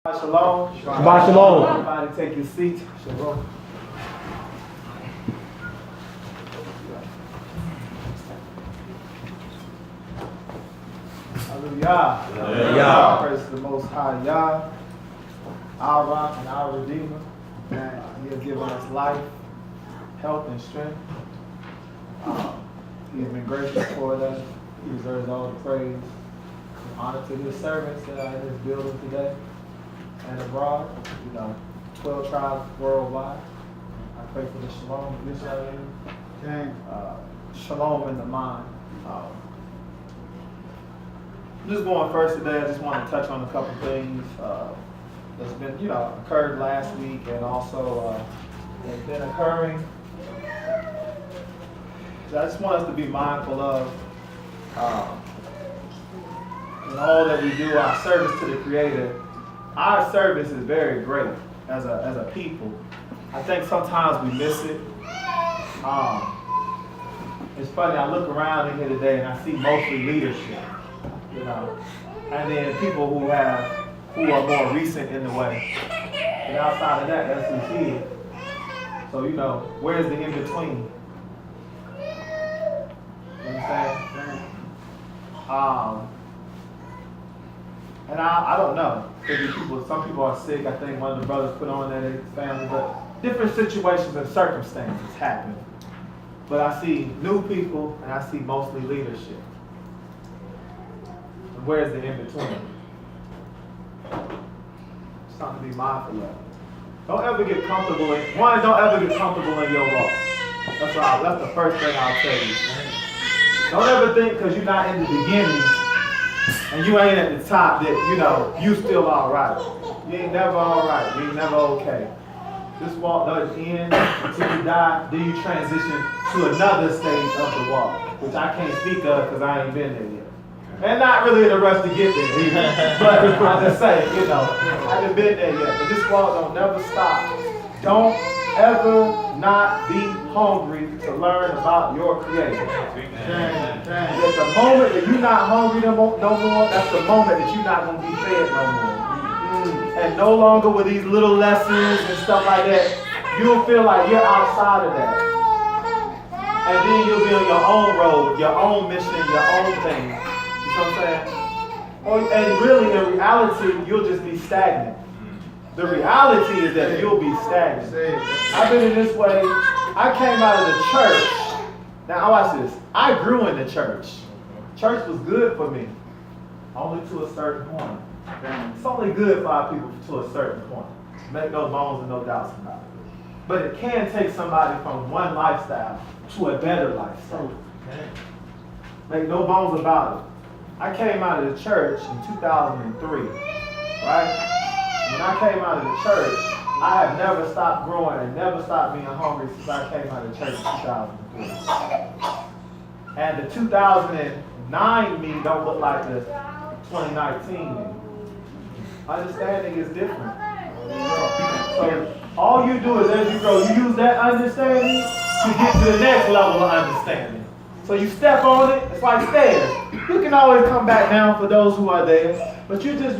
Shalom. Shabbat shalom. Everybody take your seat. Shalom. Hallelujah. Hallelujah. Praise the Most High Yah, our Rock and our Redeemer. He has given us life, health, and strength. He has been gracious toward us. He deserves all the praise and honor to his servants that are in his building today and abroad, 12 tribes worldwide. I pray for the shalom of Israel, shalom in the mind. I'm just going first today. I just want to touch on a couple things that's been, occurred last week and also has been occurring. So I just want us to be mindful of in all that we do, our service to the Creator. Our service is very great as a people. I think sometimes we miss it. It's funny, I look around in here today and I see mostly leadership, and then people who are more recent in the way. And outside of that, that's who's here. So, where's the in-between? You know what I'm saying? And I don't know. Some people are sick. I think one of the brothers put on that his family, but different situations and circumstances happen. But I see new people and I see mostly leadership. And where's the in-between? Something to be mindful of. Don't ever get comfortable don't ever get comfortable in your walk. That's the first thing I'll tell you. Don't ever think because you're not in the beginning and you ain't at the top that, you still all right. You ain't never all right. You ain't never okay. This walk doesn't end until you die. Then you transition to another stage of the walk, which I can't speak of because I ain't been there yet. And not really in a rush to get there either. But I just say, I haven't been there yet. But this walk don't never stop. Don't ever not be hungry to learn about your Creator. At the moment that you're not hungry no more, that's the moment that you're not going to be fed no more. And no longer with these little lessons and stuff like that, you'll feel like you're outside of that. And then you'll be on your own road, your own mission, your own thing. You know what I'm saying? And really, in reality, you'll just be stagnant. The reality is that you'll be stagnant. I've been in this way. I came out of the church. Now, watch this. I grew in the church. Church was good for me, only to a certain point. It's only good for our people to a certain point. Make no bones and no doubts about it. But it can take somebody from one lifestyle to a better lifestyle. Make no bones about it. I came out of the church in 2003, right? When I came out of the church, I have never stopped growing and never stopped being hungry since I came out of the church in 2003. And the 2009 me don't look like the 2019 me. Understanding is different. So all you do is as you grow, you use that understanding to get to the next level of understanding. So you step on it, it's like stairs. You can always come back down for those who are there, but you're just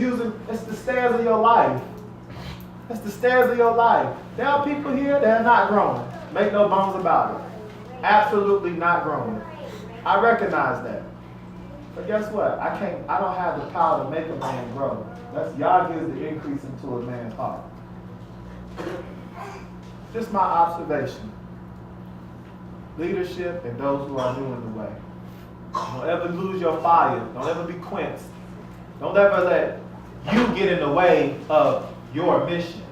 it's the stairs of your life. It's the stairs of your life. There are people here that are not growing. Make no bones about it. Absolutely not growing. I recognize that. But guess what? I don't have the power to make a man grow. That's Yah gives the increase into a man's heart. Just my observation. Leadership and those who are new in the way. Don't ever lose your fire. Don't ever be quenched. Don't ever let you get in the way of your mission.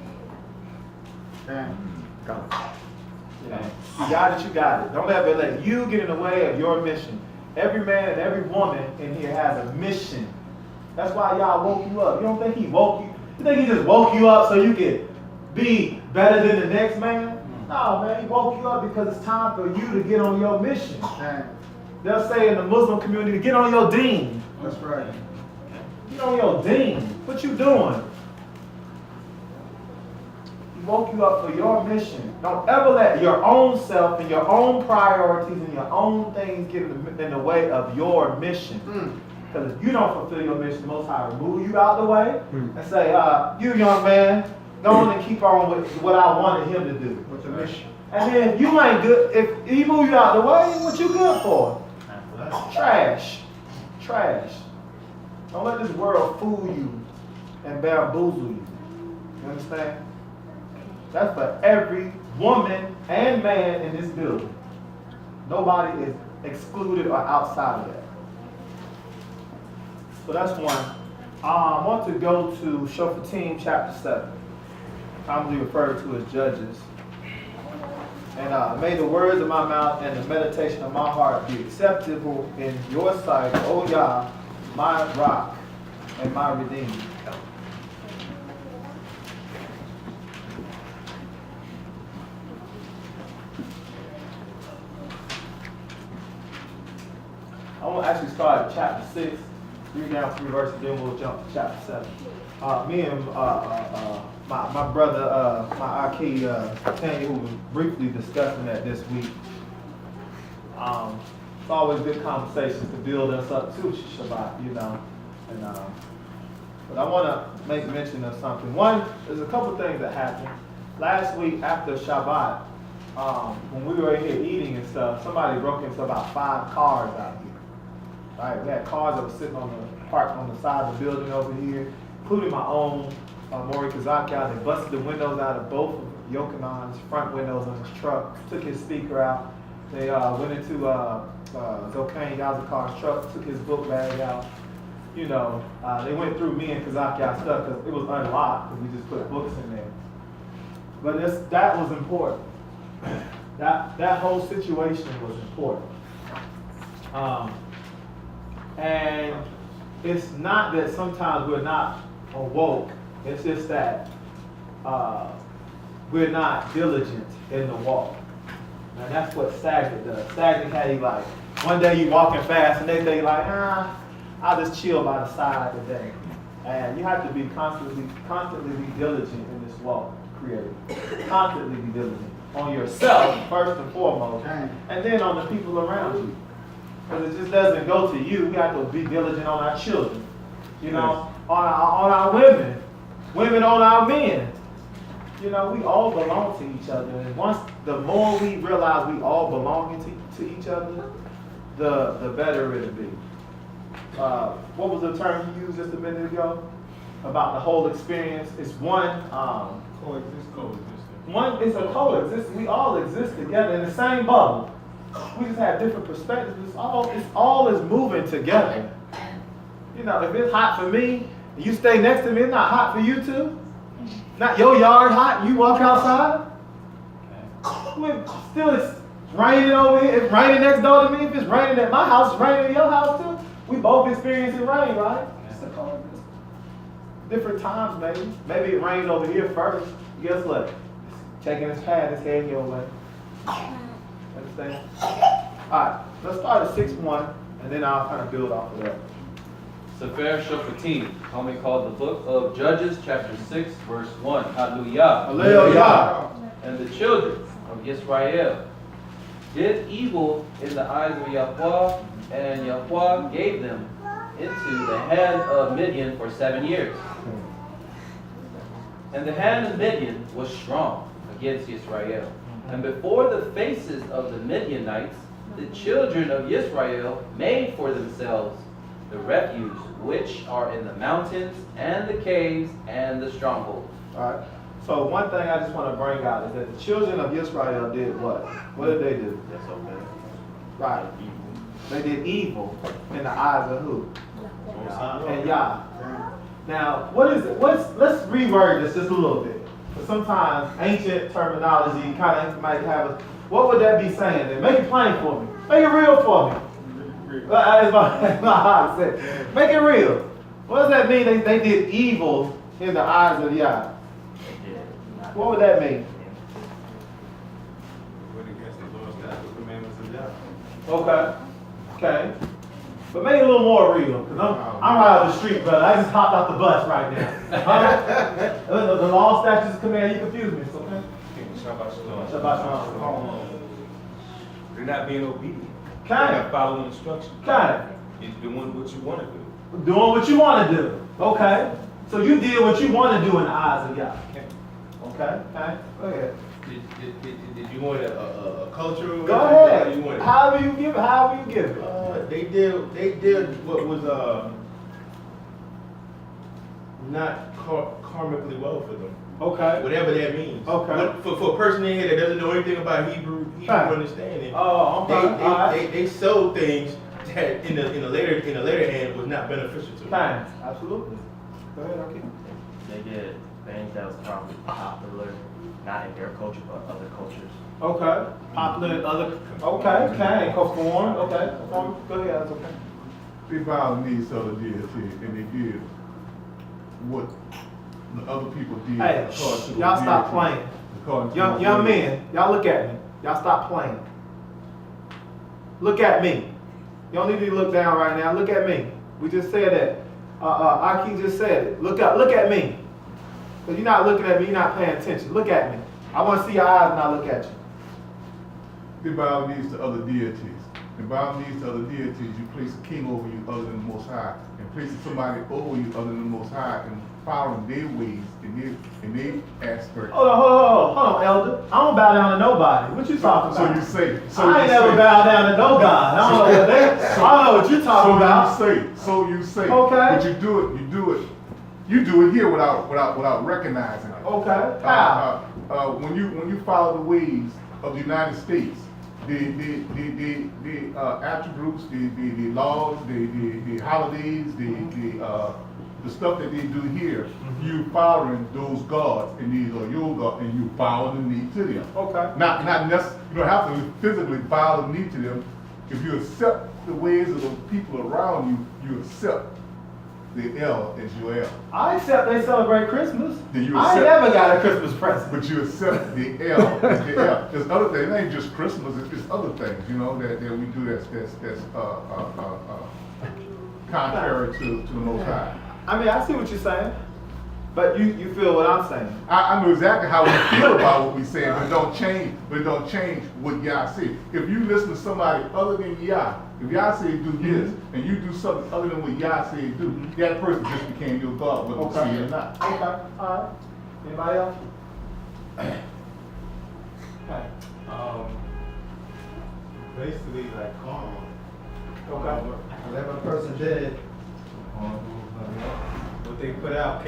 You got it, you got it. Don't ever let you get in the way of your mission. Every man and every woman in here has a mission. That's why y'all woke you up. You don't think he woke you? You think he just woke you up so you could be better than the next man? No, man, he woke you up because it's time for you to get on your mission. They'll say in the Muslim community, get on your deen. That's right. Get on your deen. What you doing? He woke you up for your mission. Don't ever let your own self and your own priorities and your own things get in the way of your mission. Because if you don't fulfill your mission, the Most High remove you out the way and say, you young man, go on and keep on with what I wanted him to do. What's the mission? And then if you ain't good, if he move you out the way, what you good for? Trash. Trash. Don't let this world fool you and bamboozle you. You understand? That's for every woman and man in this building. Nobody is excluded or outside of that. So that's one. I want to go to Shoftim chapter 7. Commonly referred to as Judges. And may the words of my mouth and the meditation of my heart be acceptable in your sight, O Yah, my rock and my redeemer. I want to actually start at chapter 6, read down 3 verses, then we'll jump to chapter 7. Me and my brother, my Aki, Tanya, who was briefly discussing that this week. It's always good conversations to build us up to Shabbat, you know. And but I want to make mention of something. One, there's a couple things that happened. Last week after Shabbat, when we were here eating and stuff, somebody broke into about 5 cars out here. Right? We had cars that were sitting parked on the side of the building over here, including my own MORAY Kazaki. They busted the windows out of both of Yokanan's front windows on his truck, took his speaker out. They went into Zokane Yazakar's truck, took his book bag out. You know, they went through me and Kazaki's stuff because it was unlocked because we just put books in there. But that was important. That whole situation was important. And it's not that sometimes we're not awoke. It's just that we're not diligent in the walk. And that's what stagnant does. Stagnant had you like, one day you walking fast and next day you're like, I'll just chill by the side today. And you have to be constantly be diligent in this walk, creative. Constantly be diligent on yourself first and foremost, and then on the people around you. Because it just doesn't go to you. We have to be diligent on our children, you know, on our women on our men. You know, we all belong to each other. And the more we realize we all belong to each other, the better it'll be. What was the term you used just a minute ago about the whole experience? It's one. Coexist. One is a coexistence. We all exist together in the same bubble. We just have different perspectives. It's all is moving together. You know, if it's hot for me, and you stay next to me, it's not hot for you too. Not your yard hot, and you walk outside. It's raining over here. It's raining next door to me. If it's raining at my house, it's raining at your house too. We both experiencing rain, right? It's a coexistence. Different times, maybe. Maybe it rained over here first. Guess what? It's checking its path, it's heading your way. Understand? Alright, let's start at 6:1, and then I'll kind of build off of that. Sefer Shoftim, commonly called the book of Judges, chapter 6, verse 1. Hallelujah. Hallelujah. And the children of Israel did evil in the eyes of Yahweh, and Yahweh gave them into the hand of Midian for 7 years. And the hand of Midian was strong against Israel. And before the faces of the Midianites, the children of Israel made for themselves the refuge which are in the mountains and the caves and the strongholds. All right. So one thing I just want to bring out is that the children of Israel did what? What did they do? Disobey. Right. They did evil in the eyes of who? And Yah. Now, what is it? Let's reword this just a little bit. Because sometimes ancient terminology kind of might have a, what would that be saying then? Make it plain for me. Make it real for me. That's my heart said. Make it real. What does that mean? They did evil in the eyes of Yah. What would that mean? Went against the Lord's statutes, commandments of Yah. Okay. But make it a little more real, because I'm right off the street, brother. I just hopped off the bus right now. The law, statutes, command, you confuse me, okay? Shabbat shalom. Shabbat shalom. They're not being obedient. Kind They're of. following instructions. Kind of. It's doing what you want to do. Doing what you want to do. Okay. So you did what you want to do in the eyes of Yah. Okay. Okay. Go ahead. Did you want a cultural? Go ahead. You want However you give it. They did what was not karmically well for them. Okay. Whatever that means. Okay. But for a person in here that doesn't know anything about Hebrew Right. understanding, Oh, okay. they sold things that in the later end was not beneficial to them. Fine. Absolutely. Go ahead. Okay. They did things that was probably popular, not in their culture, but other cultures. Okay. Popular in other. Okay. Okay. Conform. Okay. Conform. Go ahead. That's okay. They bow the knees to other deities, and they did what the other people did. Hey, according to the y'all stop deity, playing. according to Young the men, deity. y'all look at me. Y'all stop playing. Look at me. You don't need to look down right now. Look at me. We just said that. Aki just said it. Look at me. Because you're not looking at me, you're not paying attention. Look at me. I want to see your eyes when I look at you. They bow the knees to other deities. And bow the knees to other deities, you place a king over you other than the Most High, and placing somebody over you other than the Most High, and following their ways and their aspect. Hold on, elder. I don't bow down to nobody. What you talking So about? you say. So I you ain't never say. bowed down to no God. I don't know what you're talking about. So you say. Okay. But you do it here without recognizing it. Okay. How? When you follow the ways of the United States, the attributes, the laws, the holidays, the stuff that they do here, you following those gods, and these are your gods, and you bow the knee to them. Okay. Not necessarily, you don't have to physically bow the knee to them. If you accept the ways of the people around you, you accept the L as your L. I accept they celebrate Christmas. Then you I ain't accept- never got a Christmas present. But you accept the L as the L. There's other things. It ain't just Christmas. It's other things, you know, that we do that's contrary to the Most High. I mean, I see what you're saying, but you feel what I'm saying. I know exactly how we feel about what we say, but it don't change what Yah say. If you listen to somebody other than Yah, if Yah say do this, and you do something other than what Yah say do, that person just became your God, whether you see it or not. Okay. All right. Anybody else? Okay. Basically like karma. Okay. Whatever a person did, What they put out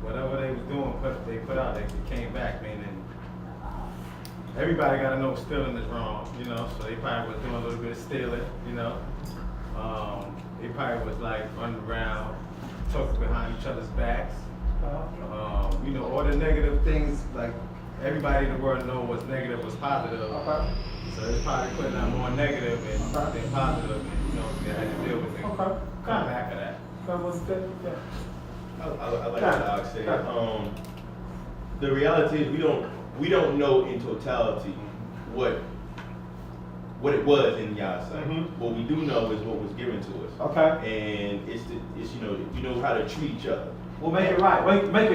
whatever they was doing, they put out, they came back, meaning everybody got to know stealing is wrong, you know, so they probably was doing a little bit of stealing, you know. They probably was like running around, talking behind each other's backs. You know, all the negative things, like everybody in the world know what's negative, what's positive. Okay. So it's probably putting out more negative than positive, and, you know, they had to deal with it. Okay. Come back of that. Come on, stay. Yeah. I like what Doc said. The reality is we don't know in totality what it was in Yah's sight. What we do know is what was given to us. Okay. And it's you know how to treat each other. Well, make it right. Make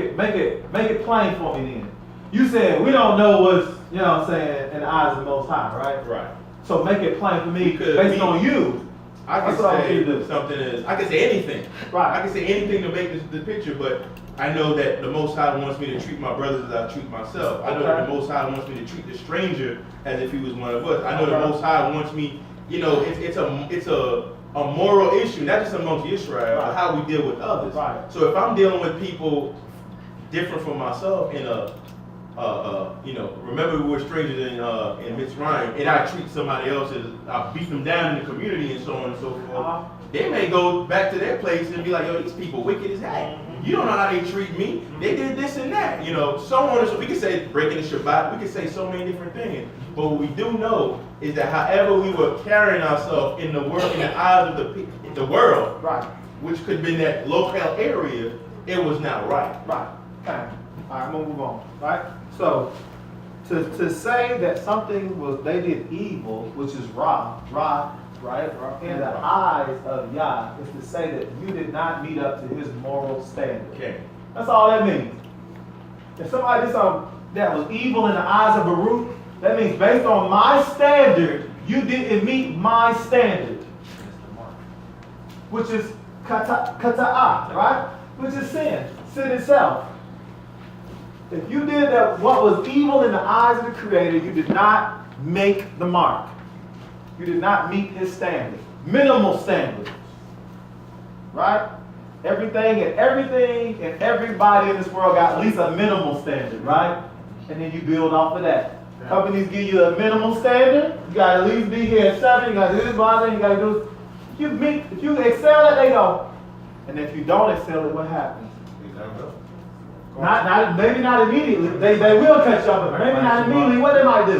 it plain for me then. You said we don't know what's, you know what I'm saying, in the eyes of the Most High, right? Right. So make it plain for me Because based on you. I can That's what I want you to say do. something is I can say anything. Right. I can say anything to make the picture, but I know that the Most High wants me to treat my brothers as I treat myself. I know that Okay. the Most High wants me to treat the stranger as if he was one of us. I know the Okay. Most High wants me, you know, it's a moral issue, not just amongst Israel, but Right. how we deal with others. Right. So if I'm dealing with people different from myself in you know, remember we were strangers in Mitzrayim, and I treat somebody else as I beat them down in the community and so on and so forth. They may go back to their place and be like, yo, these people wicked as heck. You don't know how they treat me. They did this and that, you know, so on and so. We could say breaking the Shabbat. We could say so many different things. But what we do know is that however we were carrying ourselves in the world, in the eyes of the world, Right. which could have been that local area, it was not right. Right. Okay. All right, I'm gonna move on. Right. So to say that something they did evil, which is right, in the eyes of Yah, is to say that you did not meet up to his moral standard. Okay. That's all that means. If somebody did something that was evil in the eyes of Baruch, that means based on my standard, you didn't meet my standard. which is kata'ah, right? Which is sin itself. If you did that, what was evil in the eyes of the Creator, you did not make the mark. You did not meet his standard. Minimal standard. Right? Everything and everybody in this world got at least a minimal standard, right? And then you build off of that. Companies give you a minimal standard. You got to at least be here at 7. You got to do this, blah, you got to do this. If you excel it, they go. And if you don't excel it, what happens? Maybe not immediately. They will catch up, but maybe not immediately. What they might do?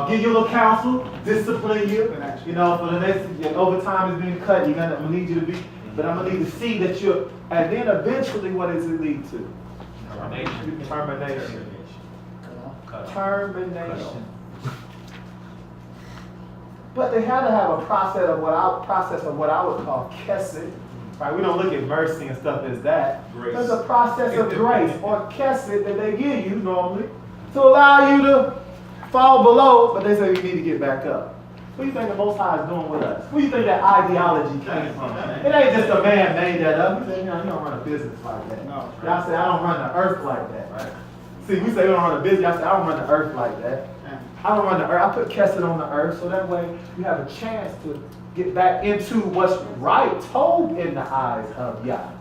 Give you a little counsel, discipline you. You know, for the next, your overtime is being cut. I'm gonna need you to be, but I'm gonna need to see that you're. And then eventually, what does it lead to? Termination. Termination. But they had to have a process of what I would call kesed. Right? We don't look at mercy and stuff as that. Grace. There's a process of grace or kesed that they give you normally to allow you to fall below, but they say you need to get back up. What do you think the Most High is doing with us? Where do you think that ideology came from? It ain't just a man made that up. He said, you don't run a business like that. No. Y'all say, I don't run the earth like that. Right? See, we say we don't run a business. Y'all say, I don't run the earth like that. I don't run the earth. I put kesed on the earth so that way you have a chance to get back into what's right, told in the eyes of Yah.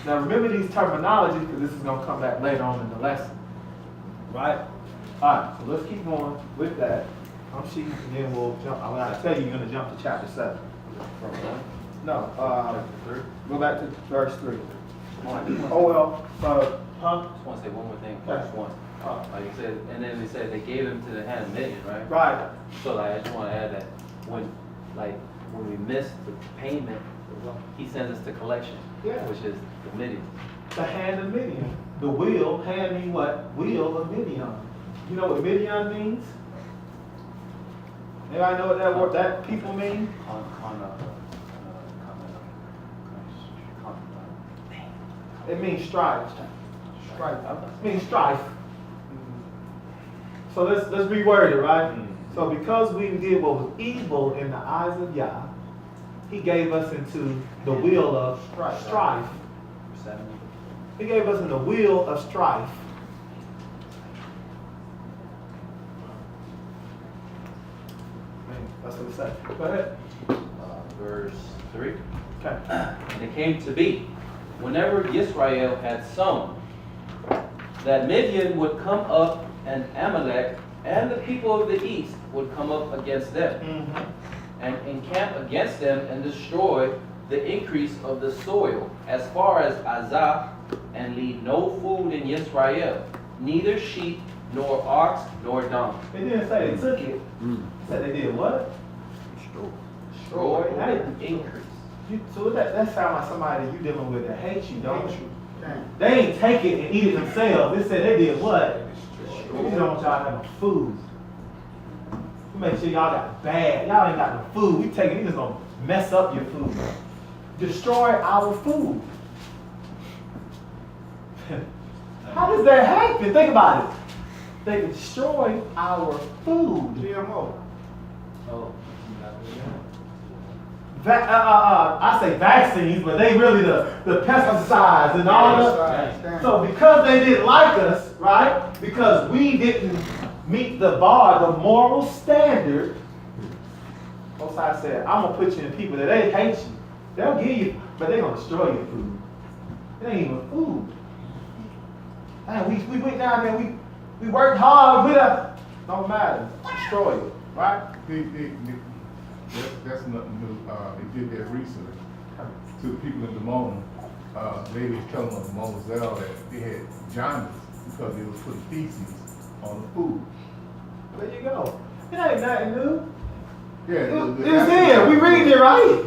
Now remember these terminologies because this is going to come back later on in the lesson. Right? Alright, so let's keep going with that. I'm cheating and then we'll jump. I'm going to tell you you're going to jump to chapter 7. No, go back to verse 3. Oh well, huh? Just want to say one more thing. Okay. Verse 1. Like you said, and then they said they gave him to the hand of Midian, right? Right. So like, I just want to add that when we miss the payment, he sends us to collection, Yeah. which is the Midian. The hand of Midian. The wheel, hand means what? Wheel of Midian. You know what Midian means? Anybody know what that word, that people mean? It means strife. Strife. It means strife. So let's reword it, right? So because we did what was evil in the eyes of Yah, he gave us into the wheel of strife. He gave us in the wheel of strife. That's what it says. Go ahead. Verse 3. Okay. And it came to be, whenever Yisrael had sown, that Midian would come up, and Amalek and the people of the east would come up against them, and encamp against them and destroy the increase of the soil as far as Azah, and leave no food in Yisrael, neither sheep, nor ox, nor donkey. It didn't say they took it. It said they did what? Destroy Destroy. the increase. So that sounds like somebody you dealing with that hates you, don't you? They ain't take it and eat it themselves. They said they did what? We don't want y'all to have no food. We make sure y'all got bad. Y'all ain't got no food. We take it, we just gonna mess up your food. Destroy our food. How does that happen? Think about it. They destroy our food. GMO. Oh. I say vaccines, but they really the pesticides and all that. So because they didn't like us, right? Because we didn't meet the bar, the moral standard, Most High said, I'm gonna put you in people that they hate you. They'll give you, but they're gonna destroy your food. It ain't even food. Man, we went down there, we worked hard, we put up. Don't matter. Destroy it. Right? That's nothing new. They did that recently to the people in Demona. Lady was telling them Moselle that they had jaundice because they was putting feces on the food. There you go. It ain't nothing new. Yeah, It's here. We reading it right.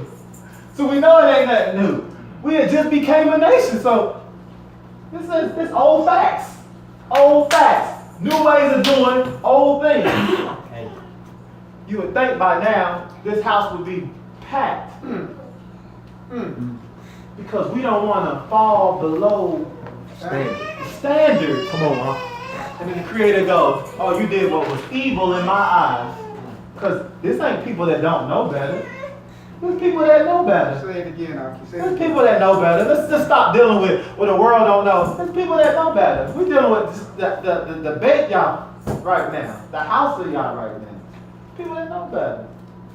So we know it ain't nothing new. We had just became a nation. So this old facts. Old facts. New ways of doing old things. You would think by now this house would be packed. Because we don't want to fall below standard. Come on, huh? And then the Creator goes, oh, you did what was evil in my eyes. Because this ain't people that don't know better. There's people that know better. Say it again, Aki. Say it There's again. people that know better. Let's just stop dealing with what the world don't know. There's people that know better. We're dealing with just the bed y'all right now. The house of y'all right now. People that know better.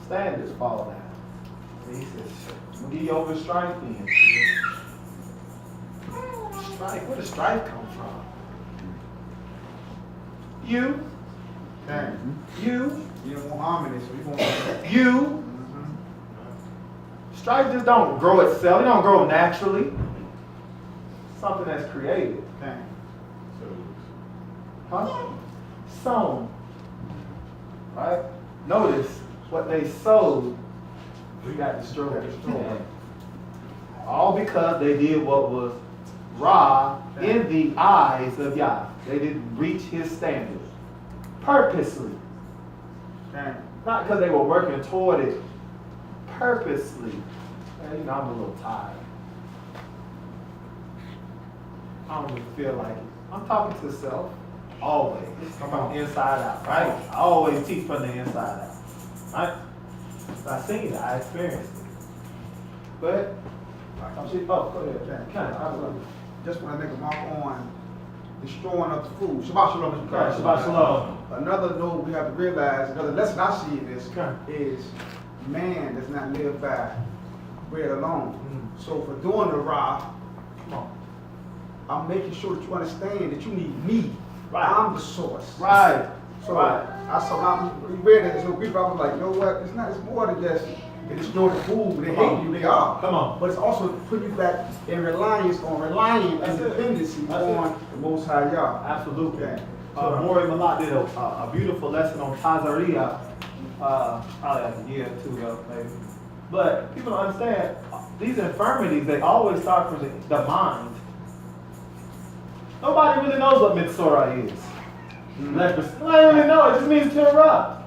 Standards fall down. He says, I'm gonna give you over strife then. Strife, where does strife come from? You, Okay. you, You don't want harmony, so you want. you. Strife just don't grow itself. It don't grow naturally. Something that's created. Okay. Huh? Sown. Right? Notice what they sowed, we got destroyed. All because they did what was Ra in the eyes of Yah. They didn't reach his standards. Purposely. Okay. Not because they were working toward it. Purposely. Man, you know, I'm a little tired. I don't even feel like it. I'm talking to self. Always. From the inside out, right? I always teach from the inside out. Right? I seen it, I experienced it. But, oh, go ahead. Okay. I just want to make a mark on destroying of the food. Shabbat shalom. Mr. Okay, Shabbat shalom. Another note we have to realize, another lesson I see in this Okay. is man does not live by bread alone. Mm. So for doing the Ra, Come on. I'm making sure that you understand that you need me. Right. I'm the source. Right. So Right. I saw we read it, so people I was like, you know what? It's not. It's more than just they destroy the food. They Come on. hate you. They are. Come on. But it's also putting you back in reliance on relying That's and it. dependency That's it. on the Most High Yah. Absolutely. Okay. Moray Malak did a beautiful lesson on Tazaria, probably like a year or two ago, maybe. But people don't understand, these infirmities, they always start from the mind. Nobody really knows what Mitzora is. Leprosy. Nobody really know. It just means to erupt.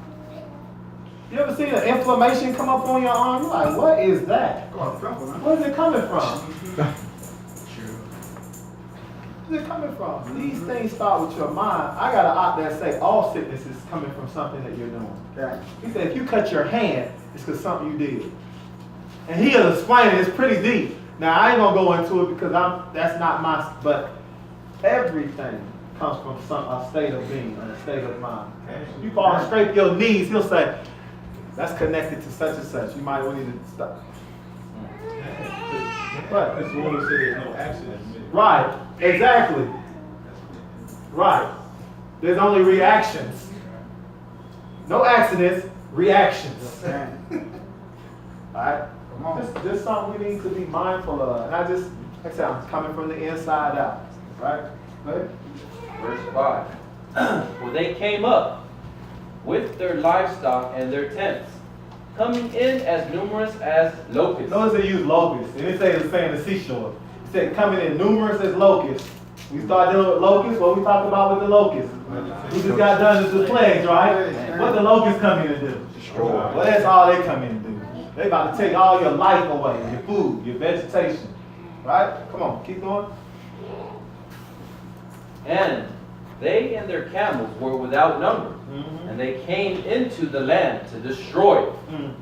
You ever seen an inflammation come up on your arm? You're like, what is that? Where's it coming from? Where's it coming from? These things start with your mind. I got an op that say all sickness is coming from something that you're doing. Okay. He said if you cut your hand, it's because something you did. And he'll explain it. It's pretty deep. Now I ain't gonna go into it because that's not my. But everything comes from a state of being, a state of mind. You fall and scrape your knees, he'll say that's connected to such and such. You might want to stop. But Because the woman said there's no accident. right, exactly. Right. There's only reactions. No accidents, reactions. Okay. Alright? Come on. Just something we need to be mindful of. And I just, like I said, I'm coming from the inside out. Right? Right? Verse 5. For they came up with their livestock and their tents, coming in as numerous as locusts. Notice they use locusts. And they say the same the seashore. It said coming in numerous as locusts. We start dealing with locusts, what we talk about with the locusts. We just got done with the plagues, right? What the locusts come in to do? Destroy. Well, that's all they come in to do. They about to take all your life away, your food, your vegetation. Right? Come on, keep going. And they and their camels were without number, and they came into the land to destroy it. Mm.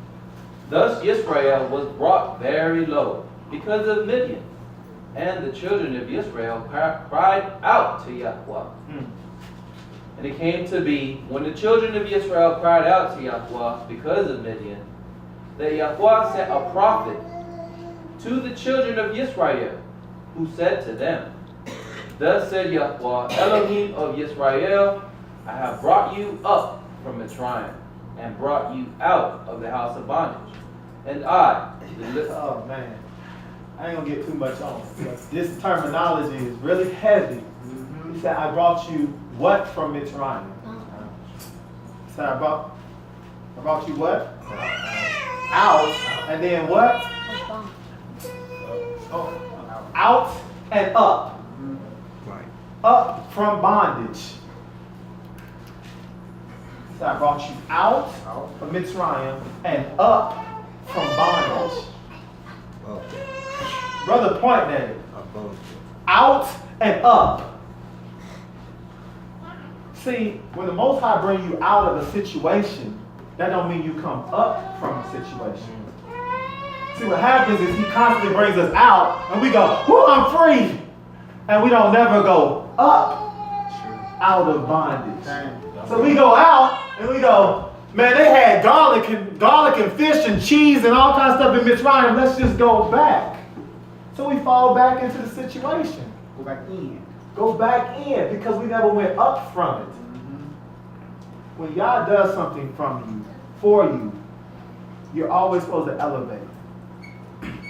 Thus Israel was brought very low because of Midian. And the children of Israel cried out to Yahweh. Mm. And it came to be, when the children of Israel cried out to Yahweh because of Midian, that Yahweh sent a prophet to the children of Israel, who said to them, Thus said Yahweh, Elohim of Yisrael, I have brought you up from Mitzrayim, and brought you out of the house of bondage. And I, Oh man, I ain't gonna get too much on it, but this terminology is really heavy. He said, I brought you what from Mitzrayim? He said, I brought you what? Out, and then what? Oh, out and up. Up from bondage. He said, I brought you out from Mitzrayim and up from bondage. Brother, point at it. Out and up. See, when the Most High bring you out of a situation, that don't mean you come up from a situation. See, what happens is he constantly brings us out, and we go, whoo, I'm free. And we don't never go up out of bondage. So we go out, and we go, man, they had garlic and fish and cheese and all kinds of stuff in Mitzrayim. Let's just go back. So we fall back into the situation. Go back in. Go back in because we never went up from it. When Yah does something from you, for you, you're always supposed to elevate.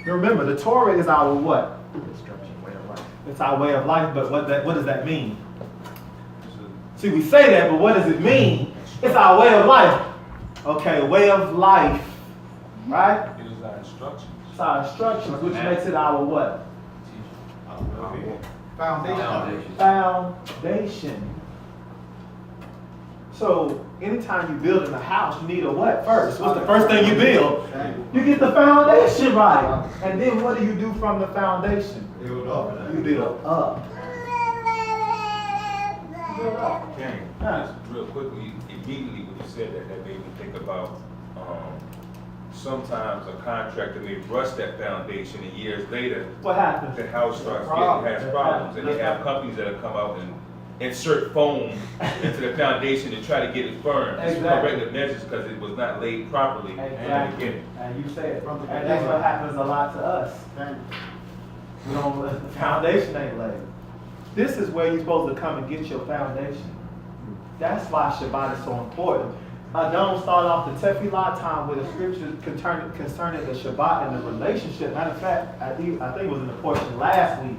Now remember, the Torah is our what? Instruction, way of life. It's our way of life, but what does that mean? See, we say that, but what does it mean? It's our way of life. Okay, way of life, right? It is our instructions. It's our instructions, which makes it our what? Foundation. Foundation. So, anytime you build in a house, you need a what first? What's the first thing you build? You get the foundation right. And then what do you do from the foundation? Build up. You build up. Ken, just real quickly, immediately when you said that, that made me think about sometimes a contractor may rush that foundation and years later, What happens? the house starts Problem. has problems, and they have companies that have come out and insert foam into the foundation and try to get it firm. It's Exactly. corrective measures because it was not laid properly in the Exactly. beginning. And you say it. And that's what happens a lot to us. We don't, the foundation ain't laid. This is where you're supposed to come and get your foundation. That's why Shabbat is so important. Don't start off the Tefillah time with a scripture concerning the Shabbat and the relationship. Matter of fact, I think it was in the portion last week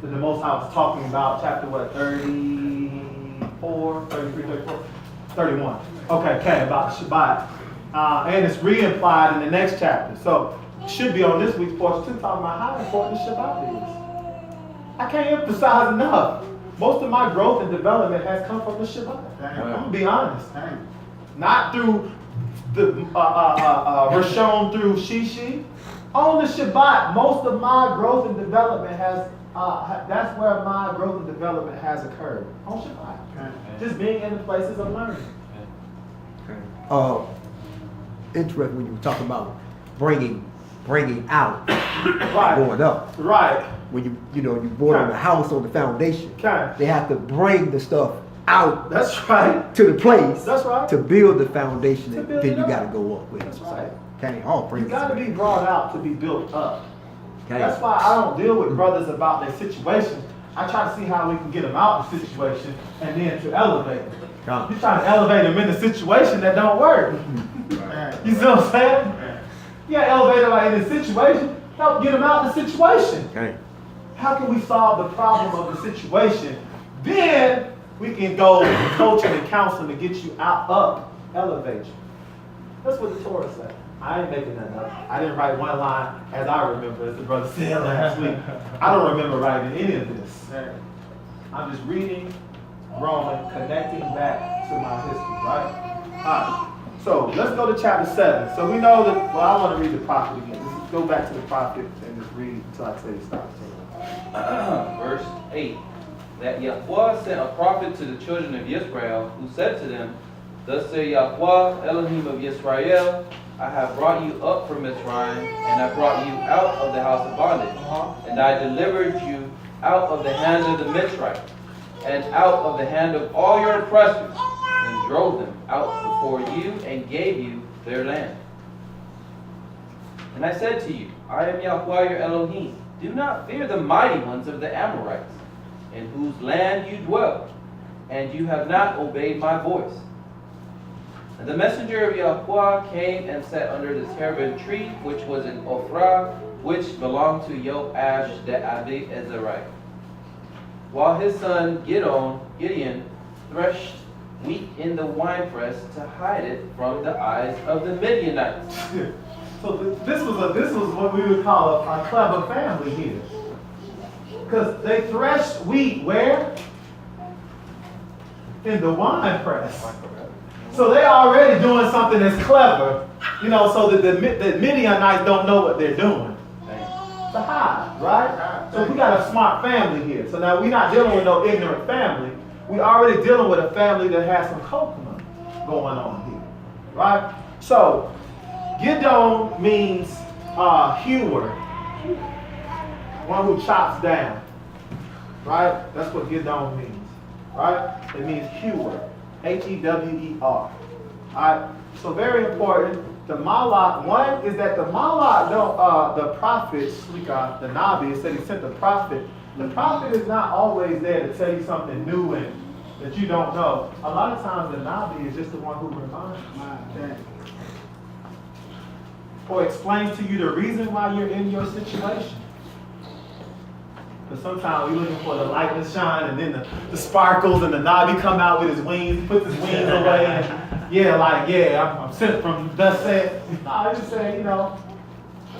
that the Most High was talking about, chapter what, 34, 33, 34, 31. Okay, about Shabbat. And it's re-implied in the next chapter. So it should be on this week's portion too, talking about how important Shabbat is. I can't emphasize enough. Most of my growth and development has come from the Shabbat. I'm gonna be honest. Not through the Rishon through Shishi. On the Shabbat, most of my growth and development has. That's where my growth and development has occurred. On Shabbat. Just being in the places of learning. Interesting when you were talking about bringing out, Right. going up. Right. When you brought on the house on the foundation, Okay. they have to bring the stuff out That's right. to the place. That's right. To build the foundation, To and build then it you up. got to go up with That's it. right. Okay, all You praises. got to be brought out to be built up. Okay. That's why I don't deal with brothers about their situation. I try to see how we can get them out of the situation and then to elevate them. Come. You're trying to elevate them in a situation that don't work. You see what I'm saying? You got to elevate them like in a situation. Help get them out of the situation. Okay. How can we solve the problem of the situation? Then we can go coaching and counseling to get you out, up, elevate you. That's what the Torah said. I ain't making that up. I didn't write one line as I remember, as the brother said last week. I don't remember writing any of this. I'm just reading, growing, connecting back to my history, right? All right. So let's go to chapter 7. So we know that, well, I want to read the prophet again. Just go back to the prophet and just read until I say stop. Verse 8. That Yahweh sent a prophet to the children of Israel, who said to them, Thus says Yahweh, Elohim of Israel, I have brought you up from Mitzrayim, and I brought you out of the house of bondage. And I delivered you out of the hand of the Mitzrayim, and out of the hand of all your oppressors, and drove them out before you, and gave you their land. And I said to you, I am Yahweh your Elohim. Do not fear the mighty ones of the Amorites, in whose land you dwell, and you have not obeyed my voice. And the messenger of Yahweh came and sat under the terebinth tree, which was in Ophrah, which belonged to Joash the Abiezrite. While his son Gideon threshed wheat in the winepress to hide it from the eyes of the Midianites. So this was what we would call a clever family here. Because they threshed wheat where? In the wine press. So they already doing something that's clever, so that the Midianites don't know what they're doing. To hide, right? So we got a smart family here. So now we're not dealing with no ignorant family. We already dealing with a family that has some coconut going on here, right? So Gideon means hewer, one who chops down, right? That's what Gidon means, right? It means hewer, Hewer. Alright, so very important. The Malak, one is that the Malak don't, the prophet, the Nabi, it said he sent the prophet. The prophet is not always there to tell you something new and that you don't know. A lot of times the Nabi is just the one who reminds you. Or explains to you the reason why you're in your situation. But sometimes we're looking for the light to shine and then the sparkles and the Nabi come out with his wings, he puts his wings away and I'm sent from thus said. No, I just said, I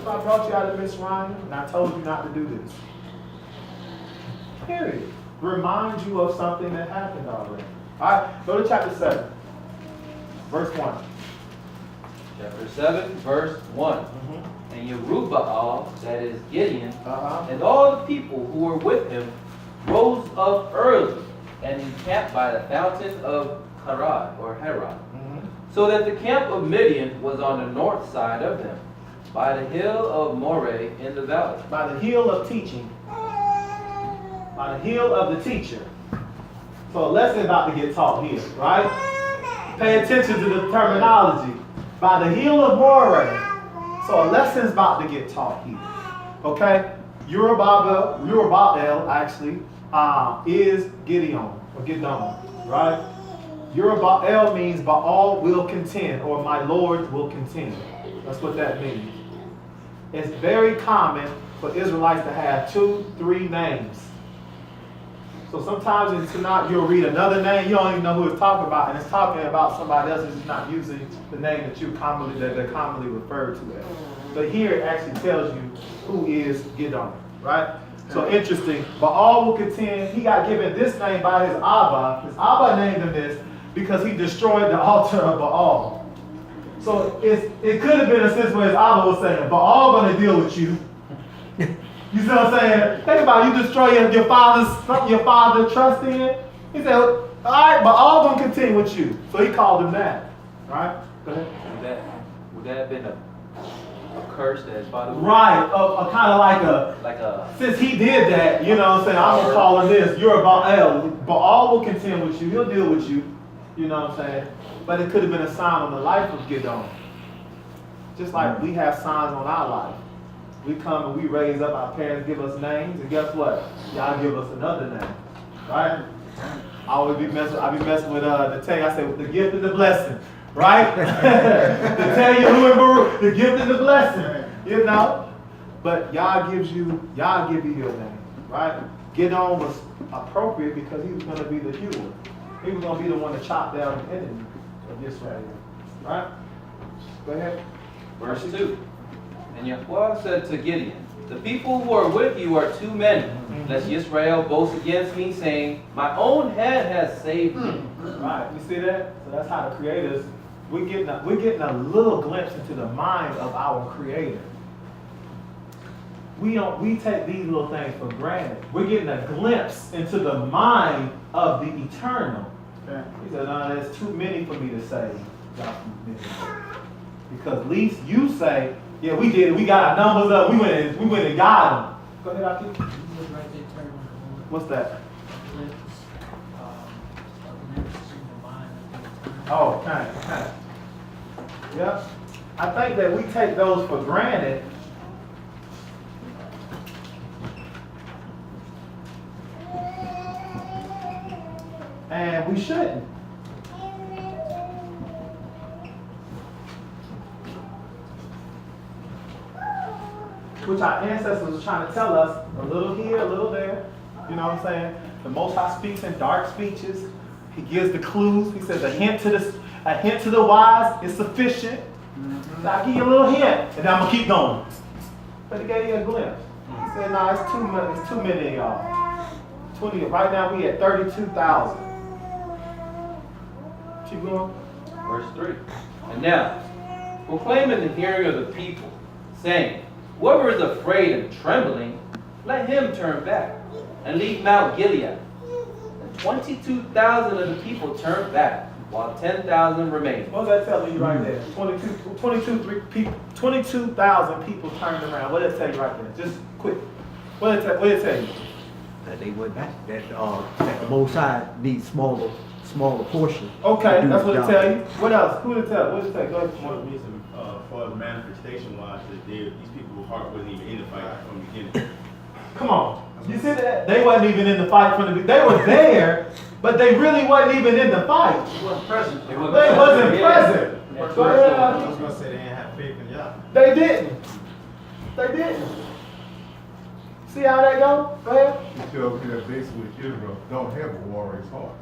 brought you out of Mitzrayim and I told you not to do this. Period. Remind you of something that happened already. Alright, go to chapter 7, verse 1. Chapter 7, verse 1. And Yerubbaal, that is Gideon, and all the people who were with him rose up early and encamped by the fountain of Herod. So that the camp of Midian was on the north side of them, by the hill of MORAY in the valley. By the hill of teaching. By the hill of the teacher. So a lesson about to get taught here, right? Pay attention to the terminology. By the hill of MORAY. So a lesson's about to get taught here. Okay? Yerubbaal actually is Gideon, or Gidon, right? Yerubbaal means Baal will contend, or my Lord will contend. That's what that means. It's very common for Israelites to have 2, 3 names. So sometimes in Tanakh you'll read another name, you don't even know who it's talking about, and it's talking about somebody else who's not using the name that they're commonly referred to as. But here it actually tells you who is Gidon, right? So interesting. Baal will contend. He got given this name by his Abba. His Abba named him this because he destroyed the altar of Baal. So it could have been a sense where his Abba was saying, Baal gonna deal with you. You see what I'm saying? Think about it. You destroy your father trust in. He said, all right, Baal gonna continue with you. So he called him that. Right? Go ahead. Would that have been a curse that his father would? Right, kind of like a, since he did that, you know what I'm saying, I'm going to call him this, you're Baal. Baal will contend with you, he'll deal with you, you know what I'm saying? But it could have been a sign on the life of Gidon. Just like we have signs on our life. We come and we raise up, our parents give us names, and guess what? Y'all give us another name, right? I be messing with the tag, I say, the gift and the blessing. Right? To tell you who in BARUCK, the gift and the blessing, you know? But Yah give you your name, right? Gidon was appropriate because he was going to be the hewer. He was going to be the one to chop down the enemy of Israel, right? Go ahead. Verse 2. And Yahweh said to Gideon, the people who are with you are too many, lest Israel boast against me, saying, my own hand has saved me. Right, you see that? So that's how the creators, we're getting a little glimpse into the mind of our Creator. We take these little things for granted. We're getting a glimpse into the mind of the eternal. Okay. He said, no, there's too many for me to say. Because at least you say, yeah, we did it. We got our numbers up. We went and got them. Go ahead, Aki. What's that? Oh, okay. Yep. I think that we take those for granted. And we shouldn't. Which our ancestors were trying to tell us, a little here, a little there. You know what I'm saying? The Most High speaks in dark speeches. He gives the clues. He says a hint to the wise is sufficient. So I'll give you a little hint, and then I'm gonna keep going. But he gave you a glimpse. He said, "No, it's too many of y'all. 20. Right now we at 32,000." Keep going. Verse 3. And now, proclaim in the hearing of the people, saying, whoever is afraid and trembling, let him turn back and leave Mount Gilead. And 22,000 of the people turned back while 10,000 remained. What does that tell you right there? 22,000 people turned around. What does that tell you right there? Just quick. What did it tell you? That they went back, that the Most High needs smaller portion. Okay, to do that's the what it job. tell you. What else? Who did it tell? What did it tell? Go ahead. One reason for the manifestation wise that these people's heart wasn't even in the fight from the beginning. Come on. You see that? They wasn't even in the fight from the beginning. They were there, but they really wasn't even in the fight. He wasn't present. They wasn't present. I Go ahead. was gonna say they didn't have faith in y'all. They didn't. They didn't. See how that go? Go ahead. It tells me that basically Israel don't have a warrior's heart.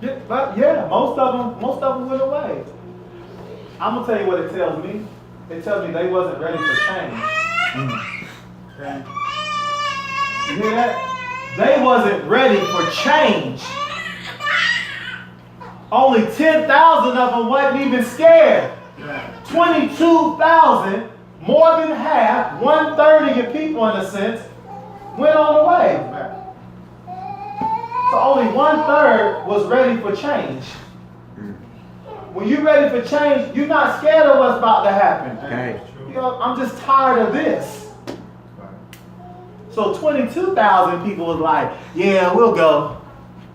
Yeah, but yeah, most of them went away. I'm gonna tell you what it tells me. It tells me they wasn't ready for change. Okay. You hear that? They wasn't ready for change. Only 10,000 of them wasn't even scared. 22,000, more than half, 1/3 of your people in a sense, went on the way. So only 1/3 was ready for change. When you're ready for change, you're not scared of what's about to happen. Okay. You know, I'm just tired of this. So 22,000 people was like, yeah, we'll go.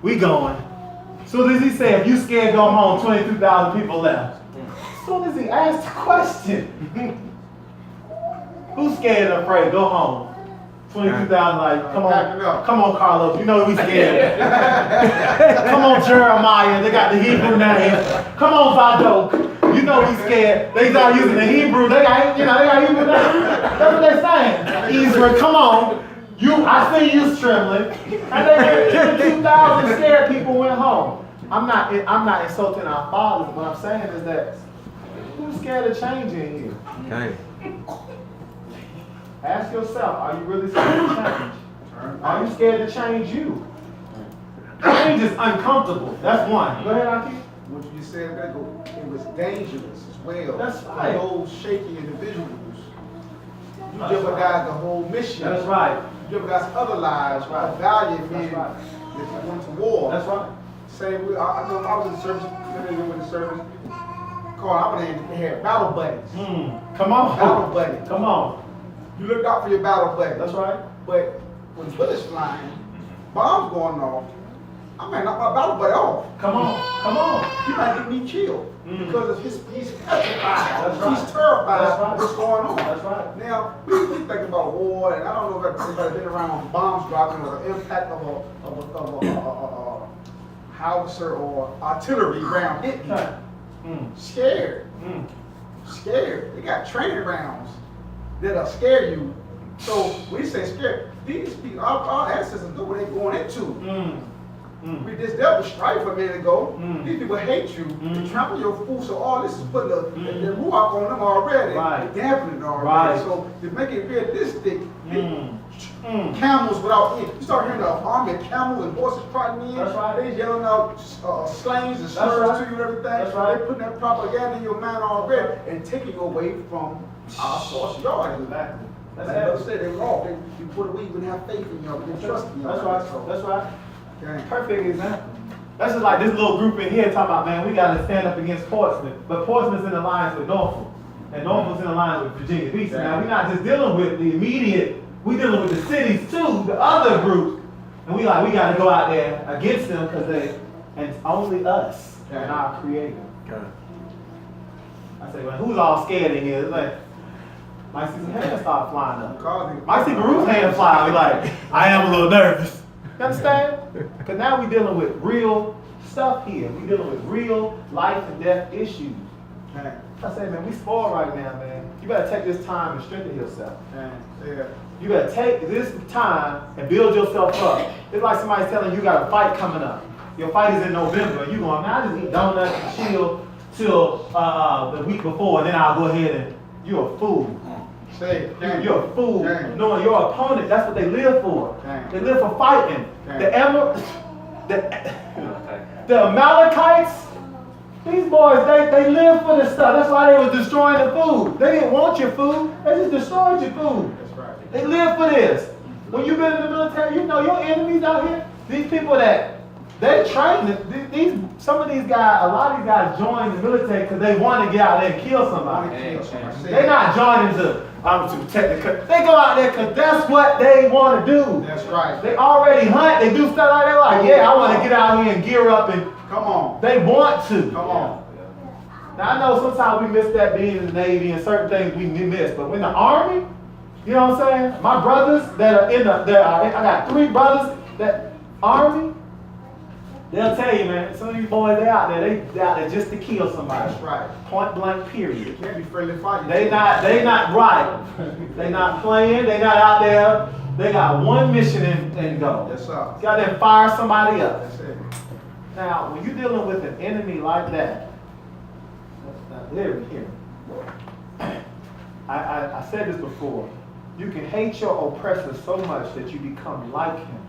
We going. As soon as he said, if you scared, go home, 22,000 people left. As soon as he asked the question, who's scared and afraid? Go home. 22,000 like, come on, Carlos, you know we scared. Come on, Jeremiah, they got the Hebrew name. Come on, Zadok, you know we scared. They start using the Hebrew, they got Hebrew name. That's what they're saying. Israel, come on. I see you trembling. And then 2,000 scared people went home. I'm not insulting our fathers. What I'm saying is that who's scared of changing here? Okay. Ask yourself, are you really scared to change? Are you scared to change you? Change is uncomfortable. That's one. Go ahead, Aki. What you said, it was dangerous as well. That's right. For those shaky individuals, you jeopardize the whole mission. That's right. You jeopardize other lives of valiant men that went to war. That's right. Same way, I was in the service, with the service. They had battle buddies. Come on. Battle buddies. Come on. You looked out for your battle buddies. That's right. But when bullets flying, bombs going off, I might knock my battle buddy off. Come on. Come on. He might get me killed because of he's petrified. That's right. He's terrified That's right. of what's going on. That's right. Now, we think about war, and I don't know if everybody's been around bombs dropping or the impact of a howitzer or artillery round hitting you. Scared. Scared. They got training rounds that'll scare you. So when you say scared, these people, our ancestors know what they're going into. We just dealt with strife a minute ago. These people hate you. They trample your food. So all this is putting the ruach on them already. Right. Dampening it already. Right. So to make it realistic, camels without end. You start hearing the army of camels and horses trotting in. That's right. They yelling out slangs and That's slurs right. to you and everything. That's right. They putting that propaganda in your mind already and taking you away from our source yard. Exactly. Like I said, they walk. You put away, you wouldn't have faith in y'all, you trust in y'all. That's right. So, That's right. okay. Perfect example. That's just like this little group in here talking about, man, we got to stand up against Portsmouth. But Portsmouth's in alliance with Norfolk. And Norfolk's in alliance with Virginia Beach. So now we're not just dealing with the immediate, we're dealing with the cities too, the other groups. And we got to go out there against them because and it's only us and our creator. Okay. I say, well, who's all scared in here? It's like, might see some hands start flying up. Might see Baruch's hand fly. Be like, I am a little nervous. You understand? Because now we're dealing with real stuff here. We're dealing with real life and death issues. Okay. I say, man, we spoiled right now, man. You better take this time and strengthen yourself. Yeah. You better take this time and build yourself up. It's like somebody's telling you got a fight coming up. Your fight is in November, and you going, man, I just eat donuts and chill till the week before, and then I'll go ahead and you're a fool. You're a fool. Knowing your opponent, that's what they live for. They live for fighting. The Amalekites, these boys, they live for this stuff. That's why they was destroying the food. They didn't want your food. They just destroyed your food. That's right. They live for this. When you've been in the military, you know your enemies out here. These people that They train some of these guys, a lot of these guys join the military because they want to get out there and kill somebody. They're not joining to protect the. They go out there because that's what they want to do. That's right. They already hunt. They do stuff like that. Like, yeah, I want to get out here and gear up and. Come on. They want to. Come on. Now I know sometimes we miss that being in the Navy and certain things we miss, but when the Army, you know what I'm saying? My brothers that are in I got 3 brothers that Army. They'll tell you, man, some of these boys, they out there just to kill somebody. That's right. Point blank, period. It can't be friendly fighting. They not right. They not playing, they not out there. They got one mission and go. Yes, sir. Got to fire somebody up. That's it. Now, when you're dealing with an enemy like that, here. I said this before. You can hate your oppressor so much that you become like him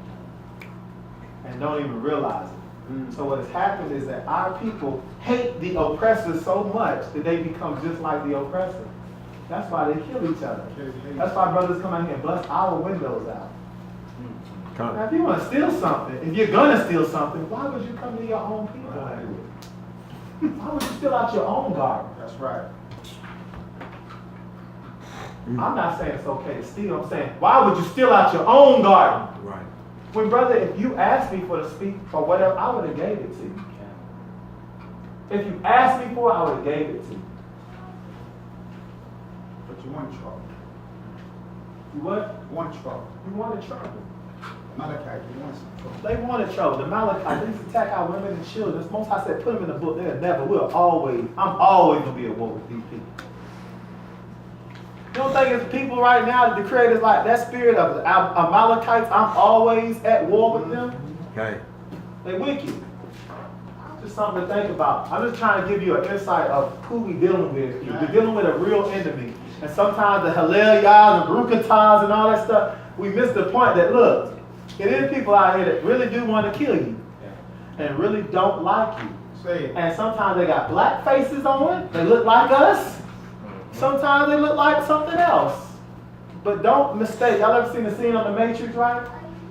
and don't even realize it. So what has happened is that our people hate the oppressor so much that they become just like the oppressor. That's why they kill each other. That's why brothers come out here and bust our windows out. Now, if you want to steal something, if you're gonna steal something, why would you come to your own people and do it? Why would you steal out your own garden? That's right. I'm not saying it's okay to steal. I'm saying, why would you steal out your own garden? Right. When, brother, if you asked me for to speak or whatever, I would have gave it to you. If you asked me for it, I would have gave it to you. But you want trouble. You what? You want trouble. You wanted trouble. Malachi, you want some trouble. They wanted trouble. The Malachites, they used to attack our women and children. This Most High said, put them in the book. They'll never, I'm always going to be at war with these people. You don't think it's people right now that the creators like that spirit of Amalekites, I'm always at war with them? Okay. They wicked. Just something to think about. I'm just trying to give you an insight of who we dealing with. We're dealing with a real enemy. And sometimes the Hallel Yahs, the Baruch and all that stuff, we miss the point that, look, it is people out here that really do want to kill you and really don't like you. Say it. And sometimes they got black faces on. They look like us. Sometimes they look like something else. But don't mistake. Y'all ever seen the scene on The Matrix, right?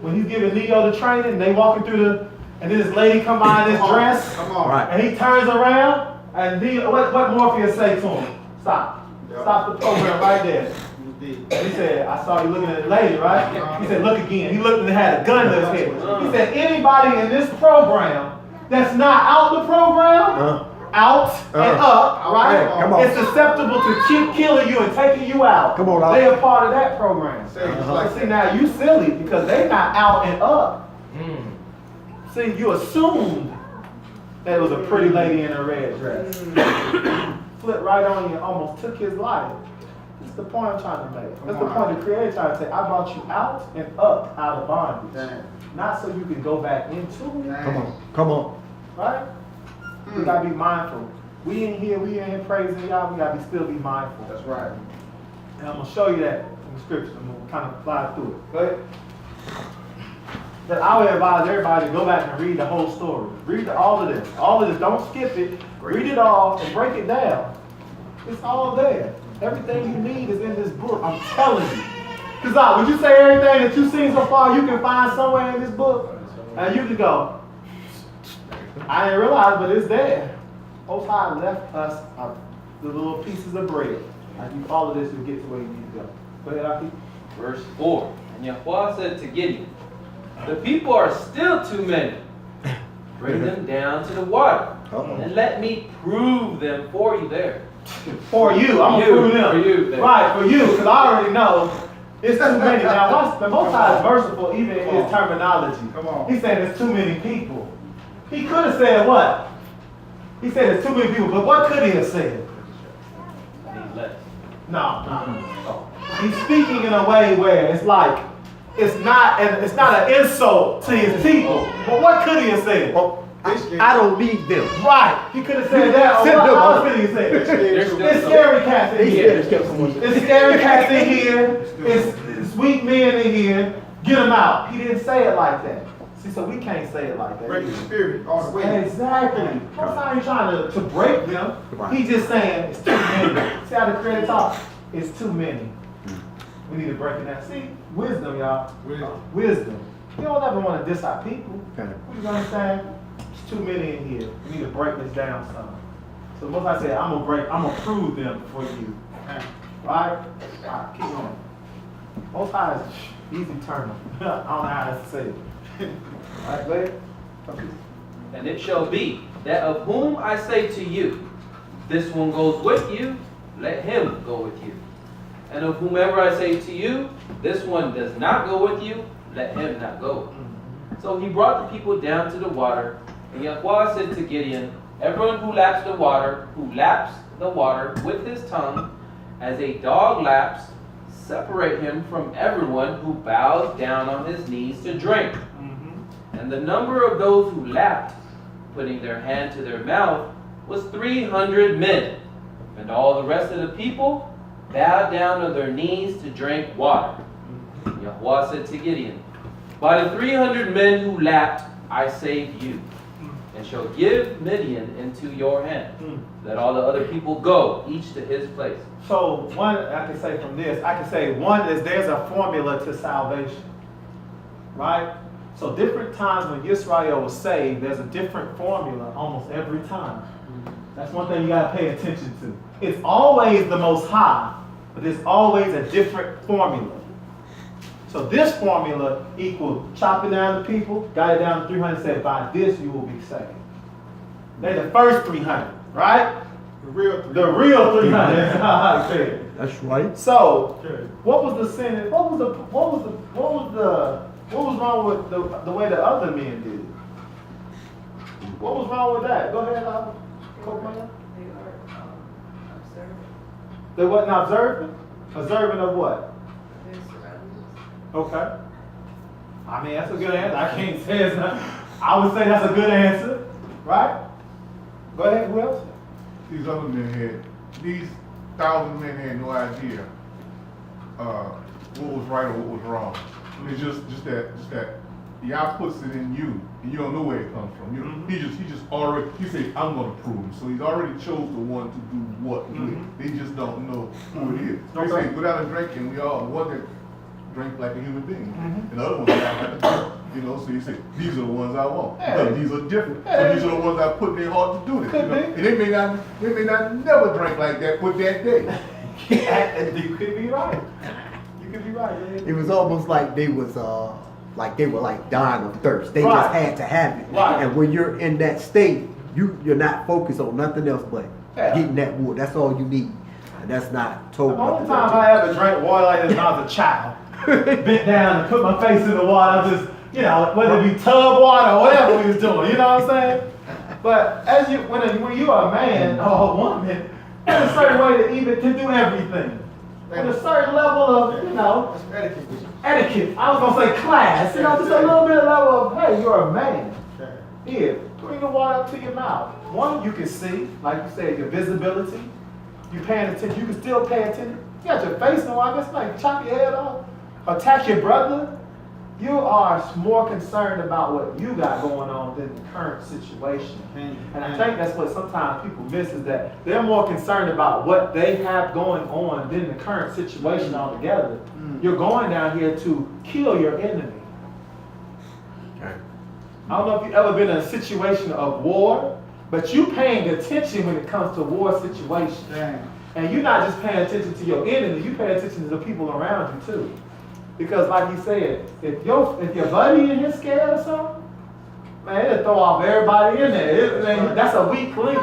When he's giving Neo the training, and they walking through and then this lady come by in this dress. Come on. Right. And he turns around, and Neo, what Morpheus say to him? Stop. Stop the program right there. He said, I saw you looking at the lady, right? He said, look again. He looked and had a gun to his head. He said, anybody in this program that's not out the program, out and up, right? Yeah, come on. It's susceptible to keep killing you and taking you out. Come on, Al. They are part of that program. Like See, now you silly because they not out and up. See, you assumed that it was a pretty lady in a red dress. Flipped right on you and almost took his life. That's the point I'm trying to make. That's the point the Creator trying to say. I brought you out and up out of bondage. Not so you can go back into it. Come on. Right? We gotta be mindful. We ain't here praising y'all, we gotta still be mindful. That's right. And I'm gonna show you that in the scripture. I'm gonna kind of fly through it. Go ahead. But I would advise everybody to go back and read the whole story. Read all of this. All of this. Don't skip it. Read it all and break it down. It's all there. Everything you need is in this book. I'm telling you. Because would you say everything that you've seen so far you can find somewhere in this book? And you can go, I didn't realize, but it's there. Most High left us the little pieces of bread. If you follow this, you'll get to where you need to go. Go ahead, Aki. Verse 4. And Yahweh said to Gideon, the people are still too many. Bring them down to the water, and let me prove them for you there. For you, I'm going to prove them. For you there. Right, for you, because I already know it's too many. Now, watch, the Most High is merciful even in his terminology. Come on. He's saying there's too many people. He could have said what? He said there's too many people, but what could he have said? Need less. No. He's speaking in a way where it's like, it's not an insult to his people. But what could he have said? I don't need them. Right. He could have said that. Or what else could he say? It's scary cats in here. It's scary cats in here. It's sweet men in here. Get them out. He didn't say it like that. See, so we can't say it like that. Break the spirit all the way. Exactly. Most time he's trying to break them. He's just saying it's too many. See how the Creator talks? It's too many. We need to break it down. See, wisdom, y'all. Wisdom. Wisdom. You don't ever want to diss our people. Okay. You know what I'm saying? There's too many in here. We need to break this down some. So most I said, I'm gonna prove them for you. Right? Alright, keep going. Most high is easy turner. I don't know how to say it. Alright, go ahead. And it shall be that of whom I say to you, this one goes with you, let him go with you. And of whomever I say to you, this one does not go with you, let him not go. So he brought the people down to the water, and Yahweh said to Gideon, everyone who laps the water with his tongue, as a dog laps, separate him from everyone who bows down on his knees to drink. And the number of those who lapped, putting their hand to their mouth, was 300 men. And all the rest of the people bowed down on their knees to drink water. Yahweh said to Gideon, by the 300 men who lapped, I save you, and shall give Midian into your hand. Let all the other people go, each to his place. So one, I can say from this, I can say one is there's a formula to salvation, right? So different times when Israel was saved, there's a different formula almost every time. That's one thing you gotta pay attention to. It's always the Most High, but there's always a different formula. So this formula equals chopping down the people, got it down to 300, said by this you will be saved. They're the first 300, right? The real 300. The real 300. That's how I say it. That's right. So, what was the sin? What was wrong with the way the other men did it? What was wrong with that? Go ahead, Coach Maya. They are observant They wasn't observant? Observant of what? of their surroundings. Okay. I mean, that's a good answer. I can't say it's not. I would say that's a good answer, right? Go ahead, who else? These other men these 1,000 men had no idea what was right or what was wrong. It's just that Yah puts it in you, and you don't know where it comes from. He just already, he said, I'm going to prove him. So he's already chose the one to do what with. They just don't know who it is. They say, go down and drink, and we all, one that drink like a human being, and the other one drink like a dog. You know, so you say, these are the ones I want. Because these are different. So these are the ones I put in their heart to do this. You know? And they may not never drink like that, but that day. You could be right. You could be right. It was almost like they was like dying of thirst. They Right. just had to have it. Right. And when you're in that state, you're not focused on nothing else but getting that water. That's all you need. And that's not The told. only time I ever drank water like this when I was a child, bent down and put my face in the water, just, you know, whether it be tub water or whatever we was doing, you know what I'm saying? But as when you are a man or a woman, there's a certain way to do everything. With a certain level of, you know, That's etiquette. etiquette. I was gonna say class, you know, just a little bit of level of, hey, you're a man. Here, bring the water up to your mouth. One, you can see, like you said, your visibility. You paying attention. You can still pay attention. You got your face in the water. It's like chop your head off, attack your brother. You are more concerned about what you got going on than the current situation. And I think that's what sometimes people miss, is that they're more concerned about what they have going on than the current situation altogether. You're going down here to kill your enemy. I don't know if you've ever been in a situation of war, but you paying attention when it comes to war situations. And you're not just paying attention to your enemy, you pay attention to the people around you too. Because like you said, if your buddy in here scared or something, man, it'll throw off everybody in there. That's a weak link.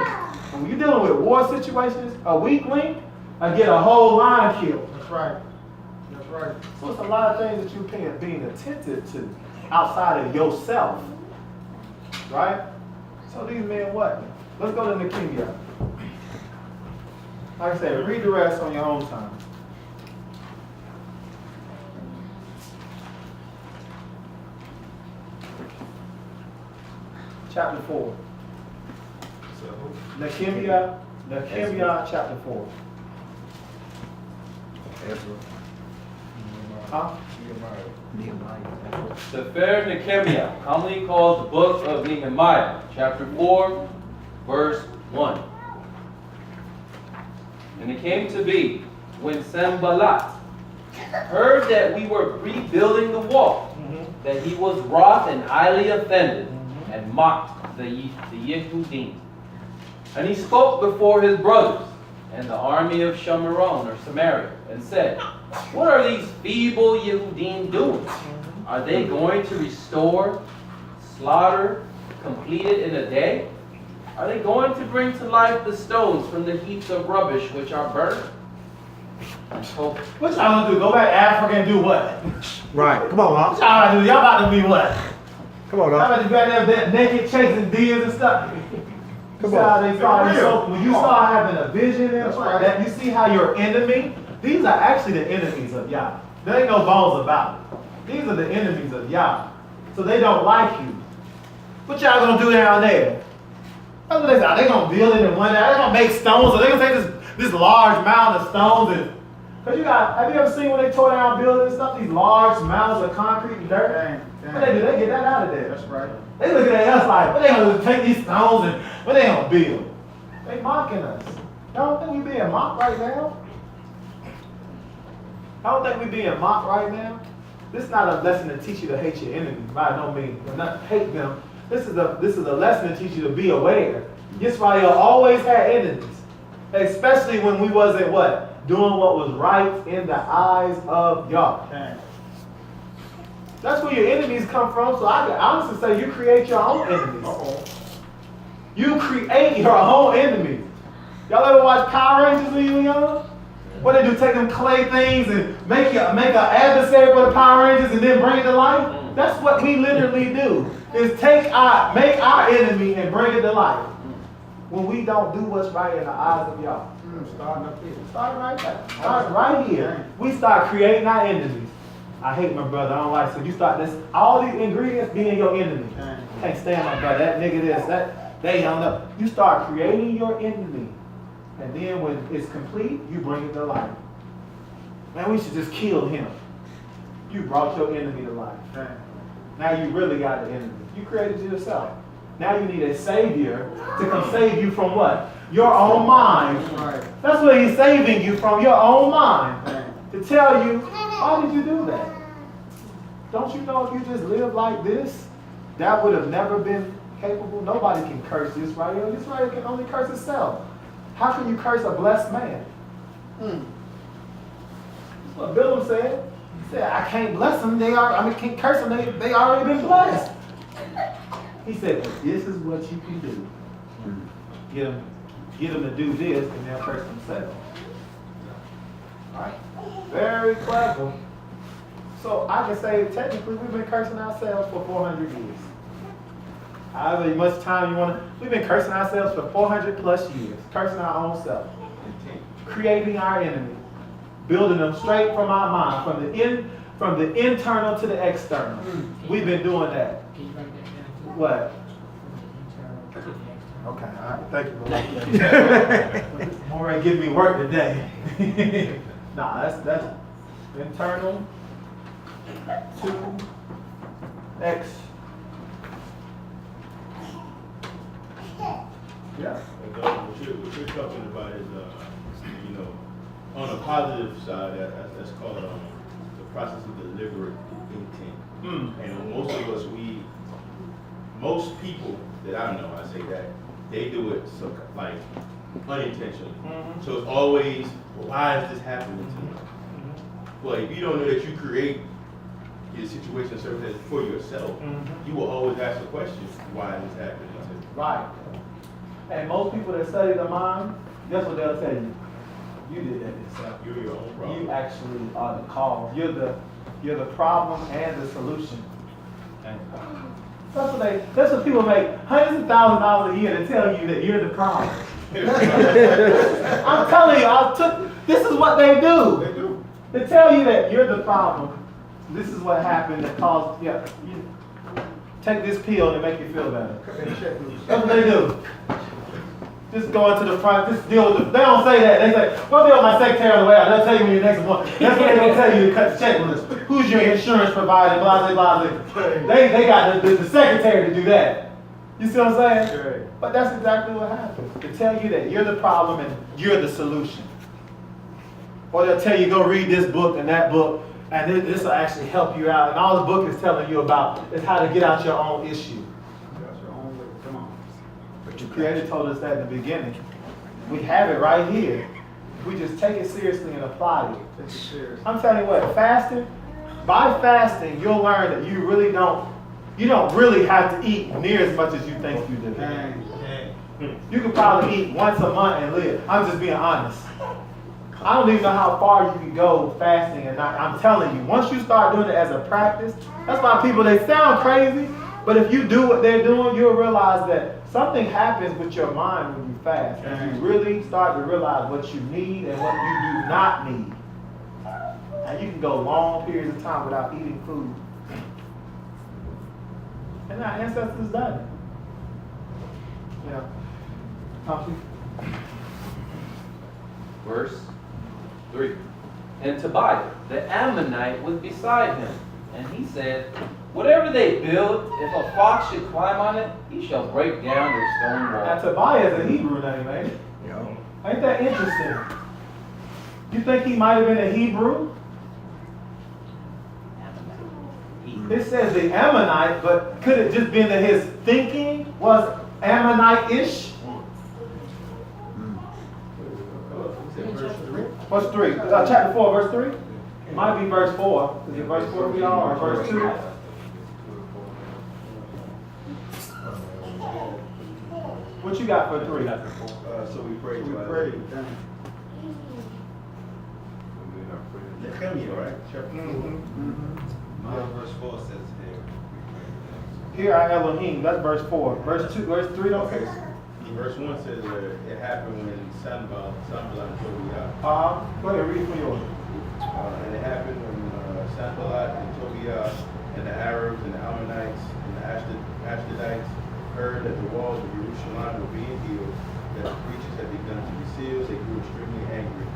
When you're dealing with war situations, a weak link, I get a whole line killed. That's right. That's right. So it's a lot of things that you're being attentive to outside of yourself. Right? So these men what? Let's go to Nehemiah. Like I said, read the rest on your own time. Chapter 4. Nehemiah chapter 4. Huh? The fair Nehemiah, commonly called the book of Nehemiah, chapter 4, verse 1. And it came to be, when Sanballat, heard that we were rebuilding the wall, that he was wroth and highly offended, and mocked the Yehudim. And he spoke before his brothers and the army of Shamaron or Samaria, and said, what are these feeble Yehudim doing? Are they going to restore, slaughter, complete it in a day? Are they going to bring to life the stones from the heaps of rubbish which are burned? So, What y'all gonna do? Go back to Africa and do what? Right. Come on, What Hawk. y'all gonna do? Y'all about to be what? Come on, Y'all Hawk. about to be out there naked chasing deers and stuff. Come See how on. they start, Real. so when you start having a vision That's and right. that you see how your enemy, these are actually the enemies of Yah. There ain't no bones about it. These are the enemies of Yah. So they don't like you. What y'all gonna do down there? That's what they say. Are they gonna build it in one day? They're gonna make stones, or they gonna take this large mound of stones and cause have you ever seen when they tore down buildings and stuff, these large mounds of concrete and dirt? Dang, What they do? They get that out of there. That's right. They looking at us like, what they gonna take these stones and what they gonna build? They mocking us. Y'all don't think we being mocked right now? I don't think we being mocked right now. This is not a lesson to teach you to hate your enemy, by no means. But not hate them. This is a lesson to teach you to be aware. Israel always had enemies. Especially when we wasn't what? Doing what was right in the eyes of Yah. Dang. That's where your enemies come from. So I can honestly say you create your own enemies. Uh-oh. You create your own enemies. Y'all ever watch Power Rangers when you were young? What they do? Take them clay things and make an adversary for the Power Rangers and then bring it to life? That's what we literally do. Is make our enemy and bring it to life. When we don't do what's right in the eyes of y'all. Starting up here. Start right there. Start right here. We start creating our enemies. I hate my brother. I don't like so you start this. All these ingredients being your enemy. Can't stand my brother. That nigga this. That they don't know. You start creating your enemy, and then when it's complete, you bring it to life. Man, we should just kill him. You brought your enemy to life. Now you really got an enemy. You created it yourself. Now you need a savior to come save you from what? Your own mind. Right. That's what he's saving you from, your own mind. To tell you, why did you do that? Don't you know if you just live like this, that would have never been capable? Nobody can curse Israel. Israel can only curse itself. How can you curse a blessed man? That's what Bilam said. He said, I can't bless them. Can't curse them. They already been blessed. He said, but this is what you can do. Get them to do this, and they'll curse themselves. All right? Very clever. So I can say, technically, we've been cursing ourselves for 400 years. However much time you want to, we've been cursing ourselves for 400 plus years. Cursing our own self. Creating our enemy. Building them straight from our mind, from the internal to the external. We've been doing that. What? Okay, all right, thank you. Moray give me work today. Nah, that's internal to X. Yeah. What you're talking about is, on a positive side, that's called the process of deliberate intent. And most of us, most people that I know, I say that, they do it unintentionally. So it's always, well, why is this happening to me? Well, if you don't know that you create your situation and circumstances for yourself, you will always ask the question, why is this happening to me? Right. And most people that study the mind, guess what they'll tell you? You did that yourself. You're your own problem. You actually are the cause. You're the problem and the solution. That's what people make hundreds of thousands of dollars a year to tell you that you're the problem. I'm telling you, this is what they do. They do. They tell you that you're the problem. This is what happened that caused, you take this pill to make you feel better. That's what they do. Just go into the front, just deal with they don't say that. They say, go deal with my secretary on the way out. They'll tell you when your next one. That's what they're going to tell you to cut the checklist. Who's your insurance provider, blah, blah, blah. They got the secretary to do that. You see what I'm saying? Right. But that's exactly what happens. To tell you that you're the problem and you're the solution. Or they'll tell you, go read this book and that book, and this will actually help you out. And all the book is telling you about is how to get out your own issue. That's your own way. Come on. But the Creator told us that in the beginning. We have it right here. We just take it seriously and apply it. Take it serious. I'm telling you what, fasting, by fasting, you'll learn that you don't really have to eat near as much as you think you do. Dang. You could probably eat once a month and live. I'm just being honest. I don't even know how far you can go fasting and not. I'm telling you, once you start doing it as a practice, that's why people, they sound crazy, but if you do what they're doing, you'll realize that something happens with your mind when you fast. And you really start to realize what you need and what you do not need. And you can go long periods of time without eating food. And our ancestors done it. You know. Verse 3. And Tobiah, the Ammonite, was beside him. And he said, whatever they build, if a fox should climb on it, he shall break down their stone Now wall. Tobiah is a Hebrew name, ain't it? Yeah. Ain't that interesting? You think he might have been a Hebrew? It says the Ammonite, but could it just been that his thinking was Ammonite-ish? Verse 3. Chapter 4, verse 3? It might be verse 4. Is it verse 4 we are, or verse 2? What you got for 3? So we prayed We to prayed. Dang. Come here, right? Chapter 4. Verse 4 says here. Here are Elohim. That's verse 4. Verse 2, verse 3 don't Okay. say. Verse 1 says it happened when Sanballat and Tobiah. Go ahead, read from yours. And it happened when Sanballat and Tobiah and the Arabs and the Ammonites and the Ashdodites heard that the walls of Jerusalem were being healed, that the preachers had begun to be sealed. They grew extremely angry.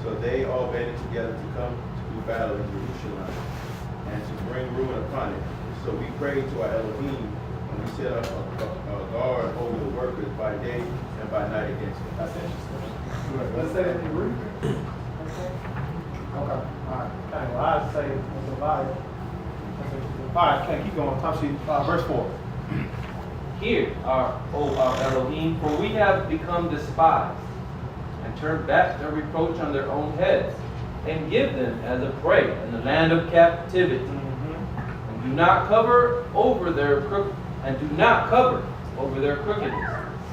So they all banded together to come to do battle in Jerusalem and to bring ruin upon it. So we prayed to our Elohim, and we set up a guard over the workers by day and by night against it. That's interesting. Let's say that in Greek. Okay. All right. Okay. Well, I'd say it's a Bible. All right. Okay. Keep going. Top sheet. Verse 4. Hear, our Elohim, for we have become despised, and turned back their reproach on their own heads, and give them as a prey in the land of captivity. And do not cover over their crookedness,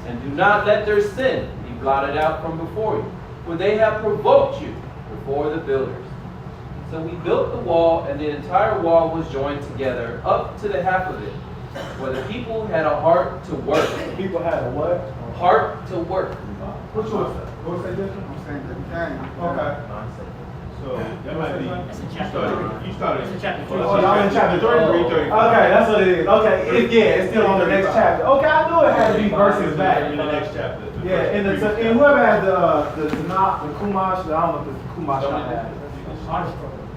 and do not let their sin be blotted out from before you, for they have provoked you before the builders. So we built the wall, and the entire wall was joined together up to the half of it, where the people had a heart to work. The people had a what? Heart to work. Which one? What say different? I'm saying that we can. Okay. So that might be, you started in chapter 4. Oh, y'all in chapter 3? Okay, that's what it is. Okay, it's still on the next chapter. Okay, I knew it had to be verses back. In the next chapter. Yeah, and whoever has the Tanakh, the Kumash, I don't know if it's Kumash I have.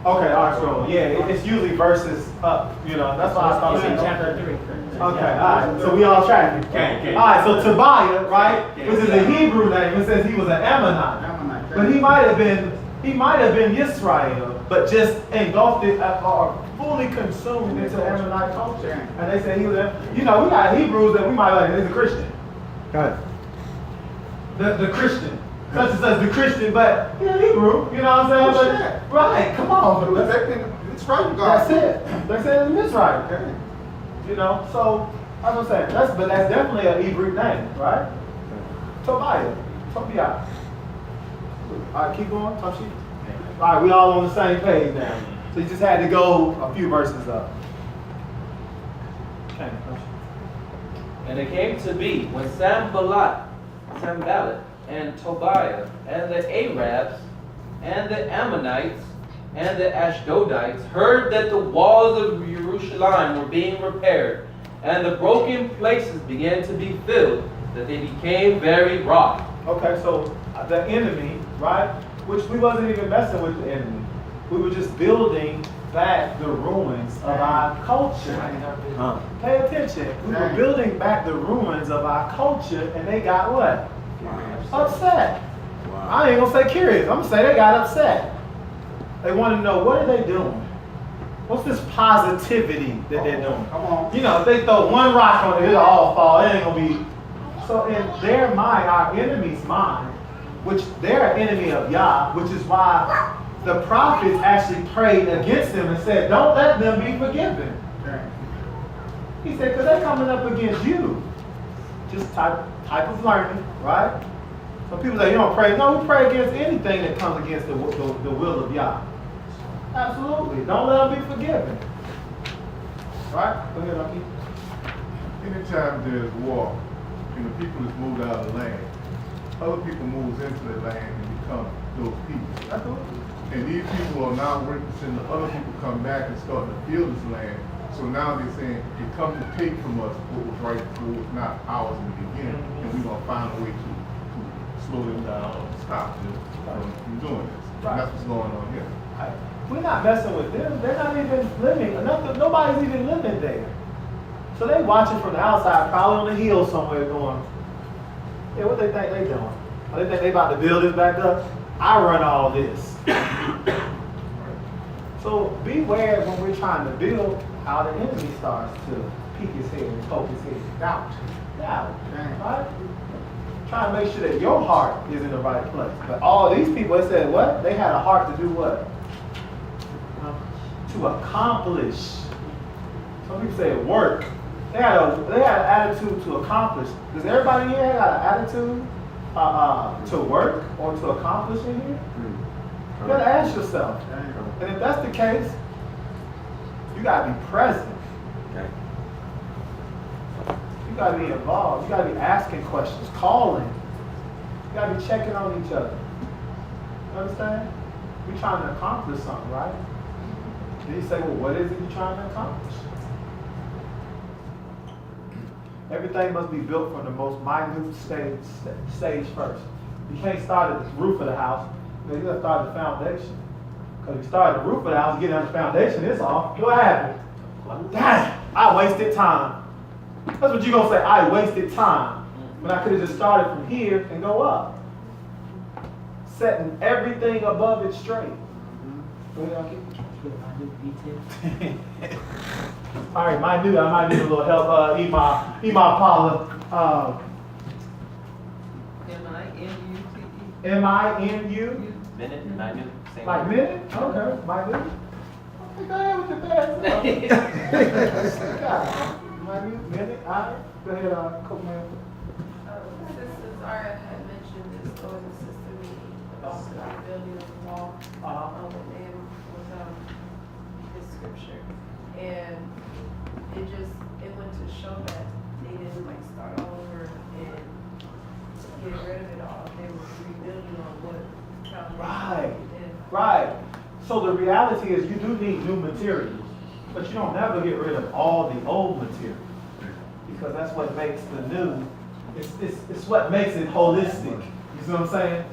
Okay, art scroll. Yeah, it's usually verses up. You know, that's why I started saying chapter 3. Okay, all right. So we all tracking. Okay. All right. So Tobiah, right, which is a Hebrew name, it says he was an Ammonite, but he might have been Yisrael, but just engulfed it or fully consumed into Ammonite culture. And they say he was, we got Hebrews that we might like. He's a Christian. Got it. The Christian. Such and such the Christian, but he's Hebrew, you know what I'm saying? But, right, come on. It's right, God. That's it. They say it's right. You know, so that's what I'm saying. That's definitely a Hebrew name, right? Tobiah. All right, keep going. Top sheet. All right, we all on the same page now. So you just had to go a few verses up. Okay. And it came to be when Sanballat, and Tobiah, and the Arabs, and the Ammonites, and the Ashdodites heard that the walls of Jerusalem were being repaired, and the broken places began to be filled, that they became very wroth. Okay, so the enemy, right? Which we wasn't even messing with the enemy. We were just building back the ruins of our culture. Pay attention. We were building back the ruins of our culture, and they got what? Upset. I ain't gonna say curious. I'm gonna say they got upset. They want to know, what are they doing? What's this positivity that they're doing? Come on. You know, if they throw one rock on it, it'll all fall. It ain't gonna be. So in their mind, our enemy's mind, which they're an enemy of Yah, which is why the prophets actually prayed against them and said, don't let them be forgiven. He said, because they're coming up against you. Just type of learning, right? Some people say, you don't pray. No, we pray against anything that comes against the will of Yah. Absolutely. Don't let them be forgiven. Right? Go ahead, Lucky. Anytime there's war and the people is moved out of the land, other people moves into the land and become those people. Absolutely. And these people are now witnessing the other people come back and start to build this land. So now they're saying, you come to take from us what was right, what was not ours in the beginning, and we're going to find a way to slow them down or stop them from doing this. And that's what's going on here. We're not messing with them. They're not even living. Nobody's even living there. So they watching from the outside, probably on the hill somewhere going, yeah, what they think they doing? Oh, they think they about to build this back up? I run all this. So beware when we're trying to build how the enemy starts to peek his head and poke his head. Doubt. Right? Trying to make sure that your heart is in the right place. But all these people, they said what? They had a heart to do what? To accomplish. Some people say work. They had an attitude to accomplish. Does everybody here got an attitude to work or to accomplish in here? You gotta ask yourself. And if that's the case, you gotta be present. You gotta be involved. You gotta be asking questions, calling. You gotta be checking on each other. You understand? We're trying to accomplish something, right? Then you say, well, what is it you're trying to accomplish? Everything must be built from the most minute stage first. You can't start at the roof of the house. You gotta start at the foundation. Because if you start at the roof of the house, get on the foundation, it's off. What happened? Dang, I wasted time. That's what you're gonna say, I wasted time. When I could have just started from here and go up. Setting everything above it straight. Go ahead, I'll keep all right, I might need a little help. Ema Paula. M-I-N-U-T-E. M-I-N-U? Minute, minute, same. Like minute? Okay, minute. Go ahead with your bad minute, all right. Go ahead, Coach Man. Sister Zara had mentioned this going to sister meeting about the building of the wall. When name was this scripture. And it went to show that they didn't like start all over and get rid of it all. They were rebuilding on what foundation they did. Right. So the reality is you do need new materials, but you don't never get rid of all the old material. Because that's what makes the new, it's what makes it holistic. You see what I'm saying?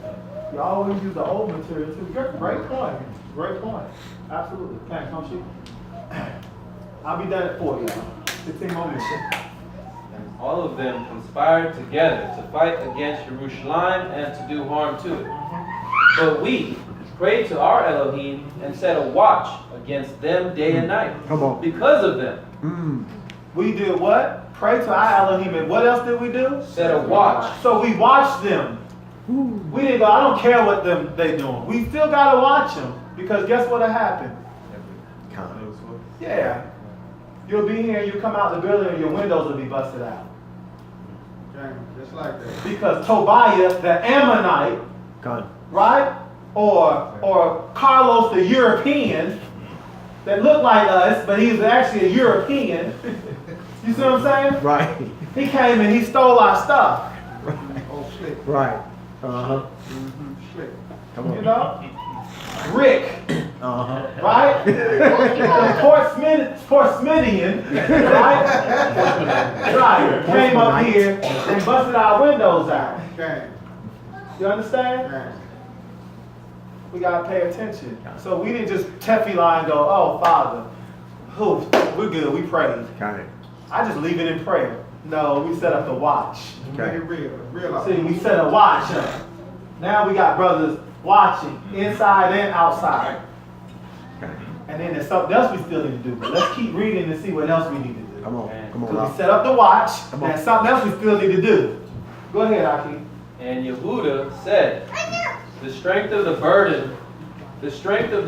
You always use the old material too. Great point. Great point. Absolutely. Okay, come shoot. I'll be done at 4, y'all. 15 more minutes. And all of them conspired together to fight against Jerusalem and to do harm to it. But we prayed to our Elohim and set a watch against them day and night. Come on. Because of them. We did what? Pray to our Elohim. And what else did we do? Set a watch. So we watched them. We didn't go, I don't care what they doing. We still got to watch them. Because guess what'll happen? Yeah. You'll be here and you come out the building and your windows will be busted out. Okay, just like that. Because Tobiah, the Ammonite, right? Or Carlos, the European, that looked like us, but he was actually a European. You see what I'm saying? Right. He came and he stole our stuff. Oh, slick. Right. Uh-huh. Slick. Come on. You know? Rick, Uh-huh. right? Port Smithian, right? Right. Came up here and busted our windows out. Okay. You understand? Okay. We gotta pay attention. So we didn't just tefillah and go, oh, Father, we're good, we prayed. Got it. I just leave it in prayer. No, we set up the watch. Make it real. Real. See, we set a watch up. Now we got brothers watching inside and outside. And then there's something else we still need to do. But let's keep reading and see what else we need to do. Come on, come on. Because we set up the watch, Come and on. there's something else we still need to do. Go ahead, Aki. And Yehuda said, the strength of the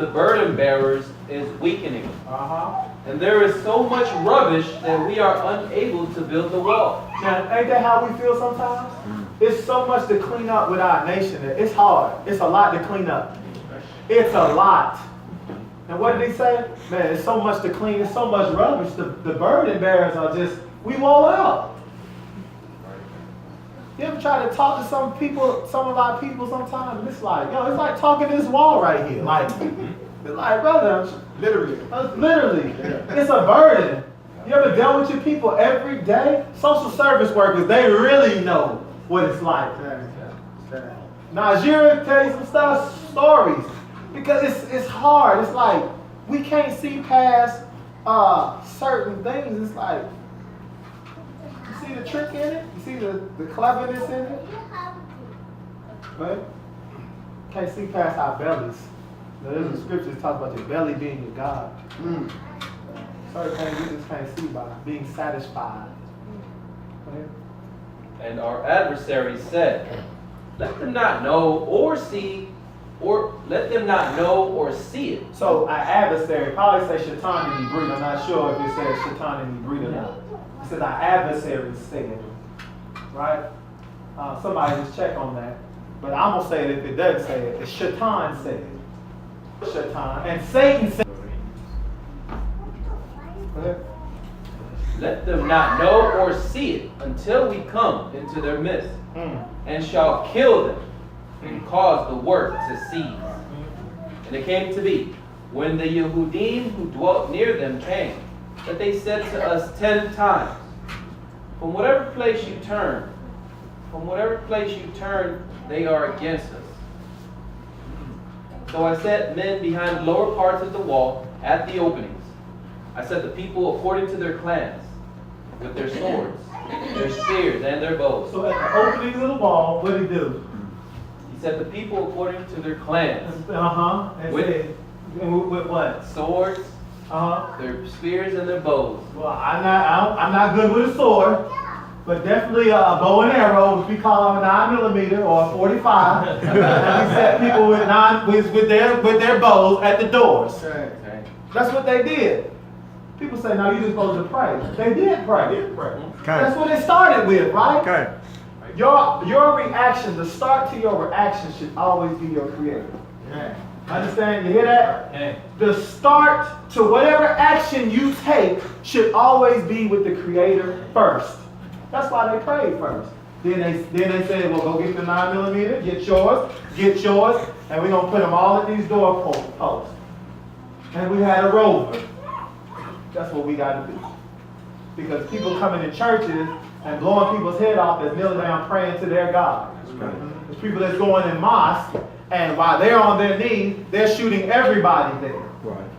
burden bearers is weakening. Uh-huh. And there is so much rubbish that we are unable to build the wall. Now, ain't that how we feel sometimes? It's so much to clean up with our nation. It's hard. It's a lot to clean up. It's a lot. And what did he say? Man, it's so much to clean. It's so much rubbish. The burden bearers are just, we wall out. You ever try to talk to some people, some of our people sometimes, and it's like, yo, it's like talking to this wall right here. Like, it's like, brother, literally, it's a burden. You ever dealt with your people every day? Social service workers, they really know what it's like. Nigeria tell you some stories, because it's hard. It's like, we can't see past certain things. It's like, you see the trick in it? You see the cleverness in it? But can't see past our bellies. Now, there's a scripture that talks about your belly being your God. Certain things we just can't see by being satisfied. Okay? And our adversary said, let them not know or see, or let them not know or see it. So our adversary, probably say Shaitan in Hebrew. I'm not sure if it says Shaitan in Hebrew or not. It says our adversary said, right? Somebody just check on that. But I'm going to say it if it doesn't say it. It's Shaitan said. Shaitan. And Satan said. Let them not know or see it until we come into their midst, and shall kill them and cause the work to cease. And it came to be, when the Yehudim who dwelt near them came, that they said to us 10 times, from whatever place you turn, they are against us. So I set men behind the lower parts of the wall at the openings. I set the people according to their clans, with their swords, their spears, and their bows. So at the openings of the wall, what did he do? He set the people according to their clans. And With- with what? Swords, their spears, and their bows. Well, I'm not good with a sword, but definitely a bow and arrow, which we call them a 9mm or a 45. And we set people with their bows at the doors. Okay. That's what they did. People say, no, you're just supposed to pray. They did pray. That's what it started with, right? Okay. Your reaction, the start to your reaction should always be your creator. Understand? You hear that? The start to whatever action you take should always be with the creator first. That's why they prayed first. Then they said, well, go get the 9mm, get yours, and we're going to put them all at these door posts. And we had a rover. That's what we got to do. Because people coming in churches and blowing people's head off that's kneeling down praying to their God. There's people that's going in mosques, and while they're on their knees, they're shooting everybody there. Right.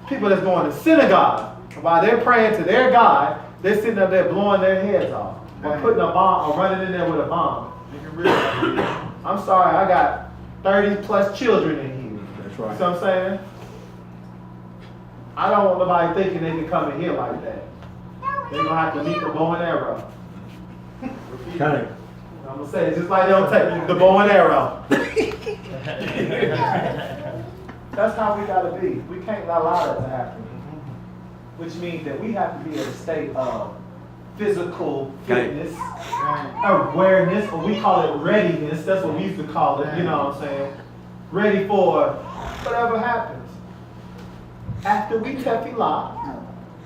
People that's going to synagogue, and while they're praying to their God, they're sitting up there blowing their heads off. Or putting a bomb, or running in there with a bomb. I'm sorry, I got 30 plus children in here. That's right. You see what I'm saying? I don't want nobody thinking they can come in here like that. They're going to have to meet the bow and arrow. Okay. I'm going to say it just like they don't take the bow and arrow. That's how we got to be. We can't allow that to happen. Which means that we have to be in a state of physical fitness, awareness, or we call it readiness. That's what we used to call it, you know what I'm saying? Ready for whatever happens. After we tefillah,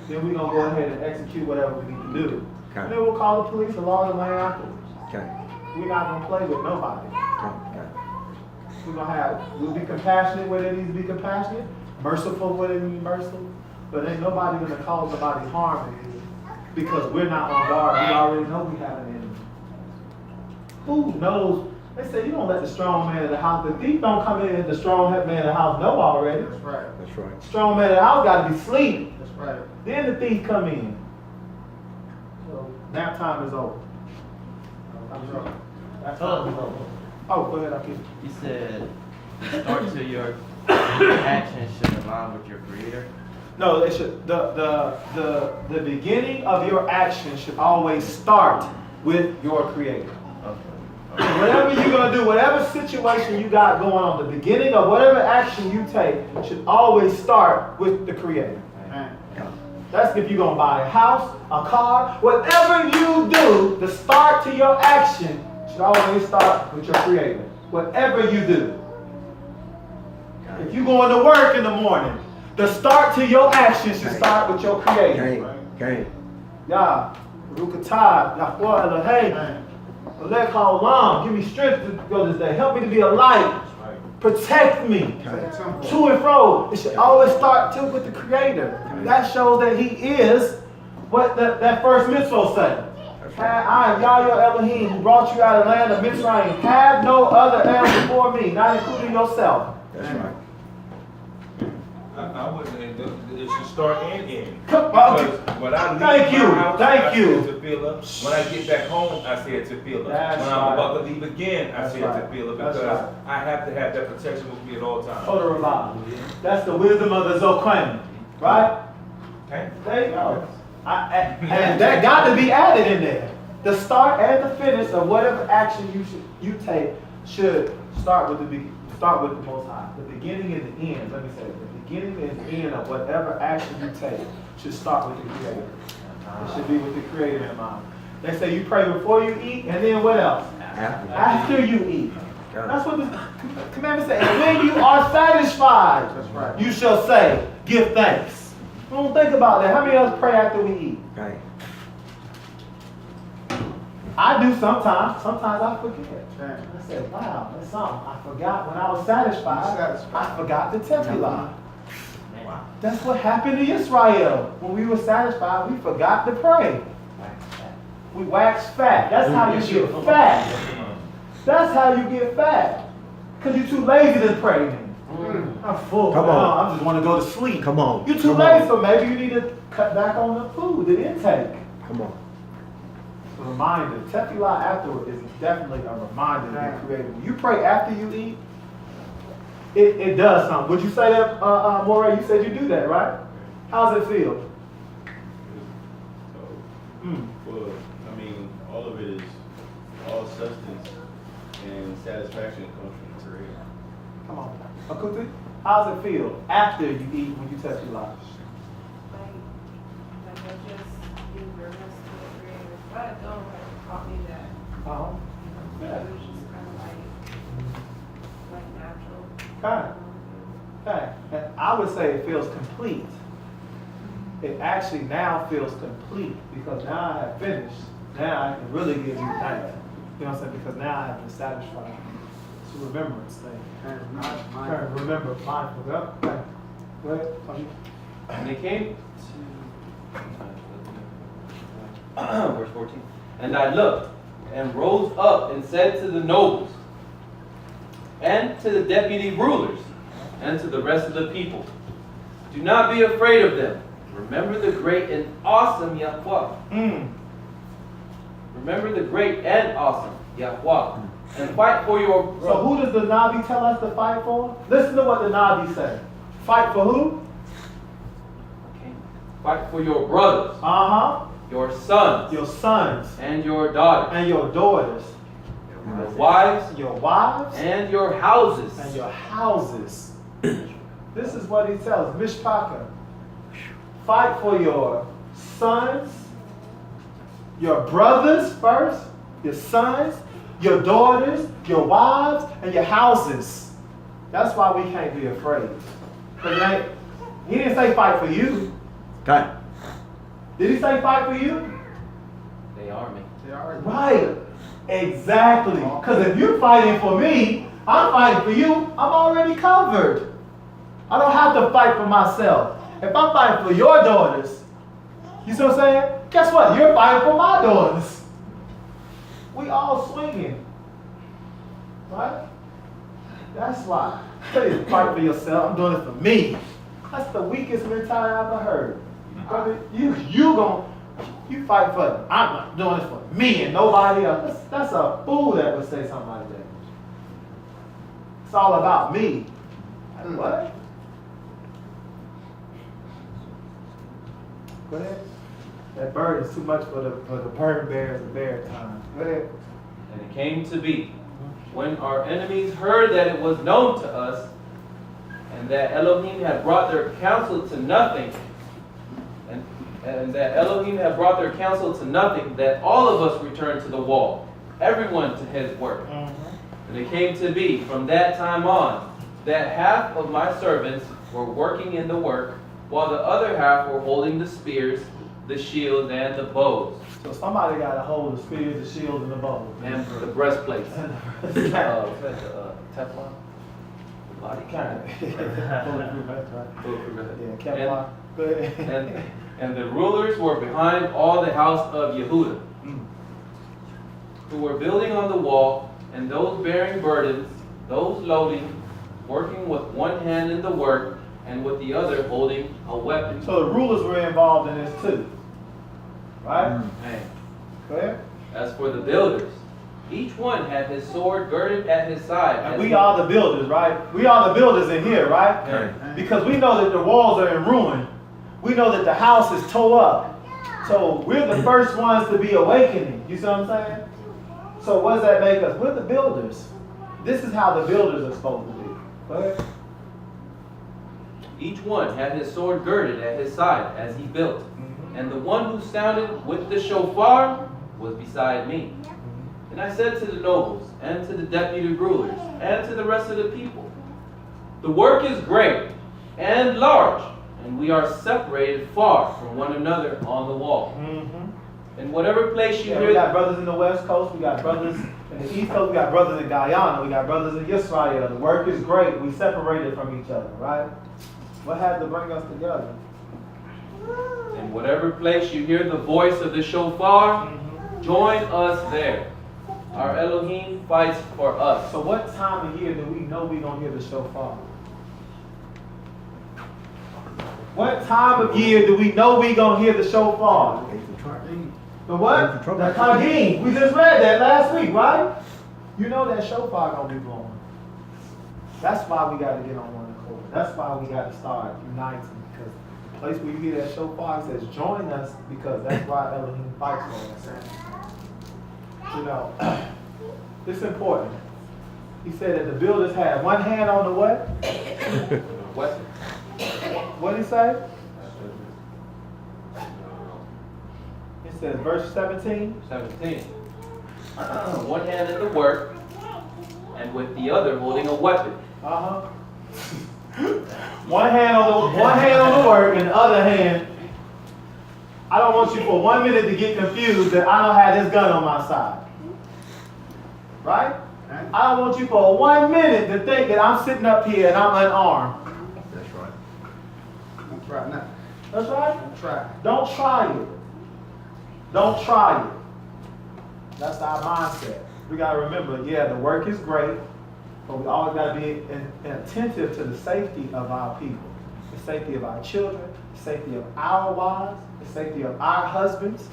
then we're going to go ahead and execute whatever we need to do. Okay. And then we'll call the police and law the land afterwards. Okay. We're not going to play with nobody. Okay. We'll be compassionate when it needs to be compassionate, merciful when it needs to be merciful, but ain't nobody going to cause somebody harm in here because we're not on guard. We already know we have an enemy. Who knows? They say you don't let the strong man of the house, the thief don't come in, the strong man of the house know already. That's right. That's right. Strong man of the house got to be asleep. That's right. Then the thief come in. So nap time is over. Nap time is over. Oh, go ahead, Akeem. You said the start to your action should align with your creator. No, it should. The beginning of your action should always start with your creator. Okay. Whatever you're gonna do, whatever situation you got going on, the beginning of whatever action you take should always start with the creator. That's if you're gonna buy a house, a car, whatever you do, the start to your action should always start with your creator. Whatever you do. If you're going to work in the morning, the start to your action should start with your creator. Okay. Yah, Rukatah, Yahweh Elohim, Elek Haolam, give me strength to go this day. Help me to be a light. Protect me. To and fro. It should always start with the creator. That shows that he is what that first mitzvah said. I am Yah your Elohim who brought you out of the land of Mitzrayim. Have no other El before me, not including yourself. That's right. I wasn't. It should start and end. Okay. Because when I leave Thank you. my house, Thank I you. say Tefillah. When I get back home, I say Tefillah. That's When I'm right. about to leave again, I That's say right. Tefillah That's because right. I have to have that protection with me at all times. Total Rabbi. That's the wisdom of the Zoquim. Right? Okay? There you go. And that got to be added in there. The start and the finish of whatever action you take should start with the Most High. The beginning and the end. Let me say it. The beginning and the end of whatever action you take should start with the Creator. It should be with the Creator in mind. They say you pray before you eat, and then what else? After you eat. That's what the commandment says. And when you are satisfied, That's right. you shall say, give thanks. Don't think about that. How many of us pray after we eat? Okay. I do sometimes. Sometimes I forget. I said, wow, that's something. I forgot when I was satisfied. I forgot the tefillah. That's what happened to Israel. When we were satisfied, we forgot to pray. We waxed fat. That's how you get fat. That's how you get fat. Because you're too lazy to pray then. I'm full. Come on. I just want to go to sleep. Come on. You're too Come lazy, on. so maybe you need to cut back on the food, the intake. Come on. A reminder. Tefillah afterward is definitely a reminder to be creative. When you pray after you eat, it does something. Would you say that, Moray? You said you do that, right? How's it feel? Well, I mean, all of it is, all substance and satisfaction comes from the Creator. Come on. Akuti, how's it feel after you eat when you Tefillah? Like I just being reverence to the Creator. If I don't, it taught me that. Uh-huh. It was just kind of like natural. Okay. Okay. And I would say it feels complete. It actually now feels complete because now I have finished. Now I can really give you thanks. You know what I'm saying? Because now I have been satisfied. It's a remembrance thing. Remember, mindful. Yep. Okay. Go ahead. Tony. And they came to verse 14. And I looked and rose up and said to the nobles and to the deputy rulers and to the rest of the people, do not be afraid of them. Remember the great and awesome Yahweh. Remember the great and awesome Yahweh. And fight for your... So who does the Nabi tell us to fight for? Listen to what the Nabi said. Fight for who? Okay. Fight for your brothers, Uh-huh. your sons, Your sons and your daughters, and your daughters. your wives, Your wives and your houses. and your houses. This is what he tells Mishpaka. Fight for your sons, your brothers first, your sons, your daughters, your wives, and your houses. That's why we can't be afraid. Because he didn't say fight for you. Okay. Did he say fight for you? They are me. Right. Exactly. Because if you're fighting for me, I'm fighting for you, I'm already covered. I don't have to fight for myself. If I'm fighting for your daughters, you see what I'm saying? Guess what? You're fighting for my daughters. We all swinging. Right? That's why. Tell you to fight for yourself. I'm doing it for me. That's the weakest mentality I've ever heard. Brother, you fight for it. I'm not doing this for me and nobody else. That's a fool that would say something like that. It's all about me. Like, what? Go ahead. That bird is too much for the bird bears and bear time. Go ahead. And it came to be, when our enemies heard that it was known to us, and that Elohim had brought their counsel to nothing, and that Elohim had brought their counsel to nothing, that all of us returned to the wall, everyone to his work. And it came to be, from that time on, that half of my servants were working in the work, while the other half were holding the spears, the shields, and the bows. So somebody got to hold the spears, the shields, and the bows. And the breastplates. Teflon? The body Kind of. Yeah, Kevlar. Go ahead. And the rulers were behind all the house of Yehuda, who were building on the wall, and those bearing burdens, those loading, working with one hand in the work, and with the other holding a weapon. So the rulers were involved in this too. Right? Man. Go ahead. As for the builders, each one had his sword girded at his side. And we are the builders, right? We are the builders in here, right? Yeah. Because we know that the walls are in ruin. We know that the house is tore up. So we're the first ones to be awakening. You see what I'm saying? So what does that make us? We're the builders. This is how the builders are supposed to be. Go ahead. Each one had his sword girded at his side as he built. And the one who sounded with the shofar was beside me. And I said to the nobles, and to the deputy rulers, and to the rest of the people, the work is great and large, and we are separated far from one another on the wall. In whatever place you hear... We got brothers in the West Coast, we got brothers in the East Coast, we got brothers in Guyana, we got brothers in Israel. The work is great. We separated from each other, right? What had to bring us together? In whatever place you hear the voice of the shofar, join us there. Our Elohim fights for us. So what time of year do we know we're going to hear the shofar? What time of year do we know we're going to hear the shofar? The what? The Kagim. We just read that last week, right? You know that shofar going to be blowing. That's why we got to get on one accord. That's why we got to start uniting. Because the place where you hear that shofar, it says, join us, because that's why Elohim fights for us. You know, it's important. He said that the builders had one hand on the what? What? What did he say? It says verse 17. 17. One hand in the work, and with the other holding a weapon. One hand on the work, and the other hand. I don't want you for 1 minute to get confused that I don't have this gun on my side. Right? I don't want you for 1 minute to think that I'm sitting up here and I'm unarmed. That's right. Don't try nothing. That's right. Don't try. Don't try it. Don't try it. That's our mindset. We got to remember, yeah, the work is great, but we always got to be attentive to the safety of our people, the safety of our children, the safety of our wives, the safety of our husbands.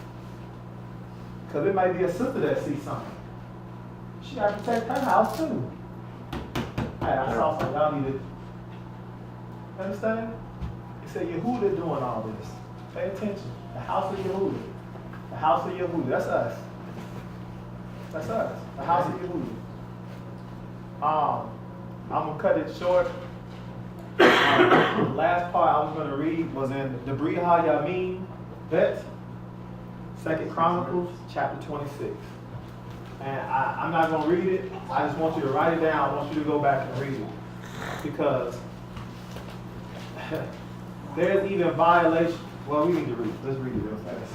Because it might be a sister that sees something. She got to protect her house too. Hey, I saw something. Y'all need to understand? He said, Yehuda doing all this. Pay attention. The house of Yehuda. The house of Yehuda. That's us. That's us. The house of Yehuda. I'm going to cut it short. The last part I was going to read was in the Bri HaYamim Bet, 2 Chronicles, chapter 26. And I'm not going to read it. I just want you to write it down. I want you to go back and read it. Because there's even violation. Well, we need to read it. Let's read it real fast.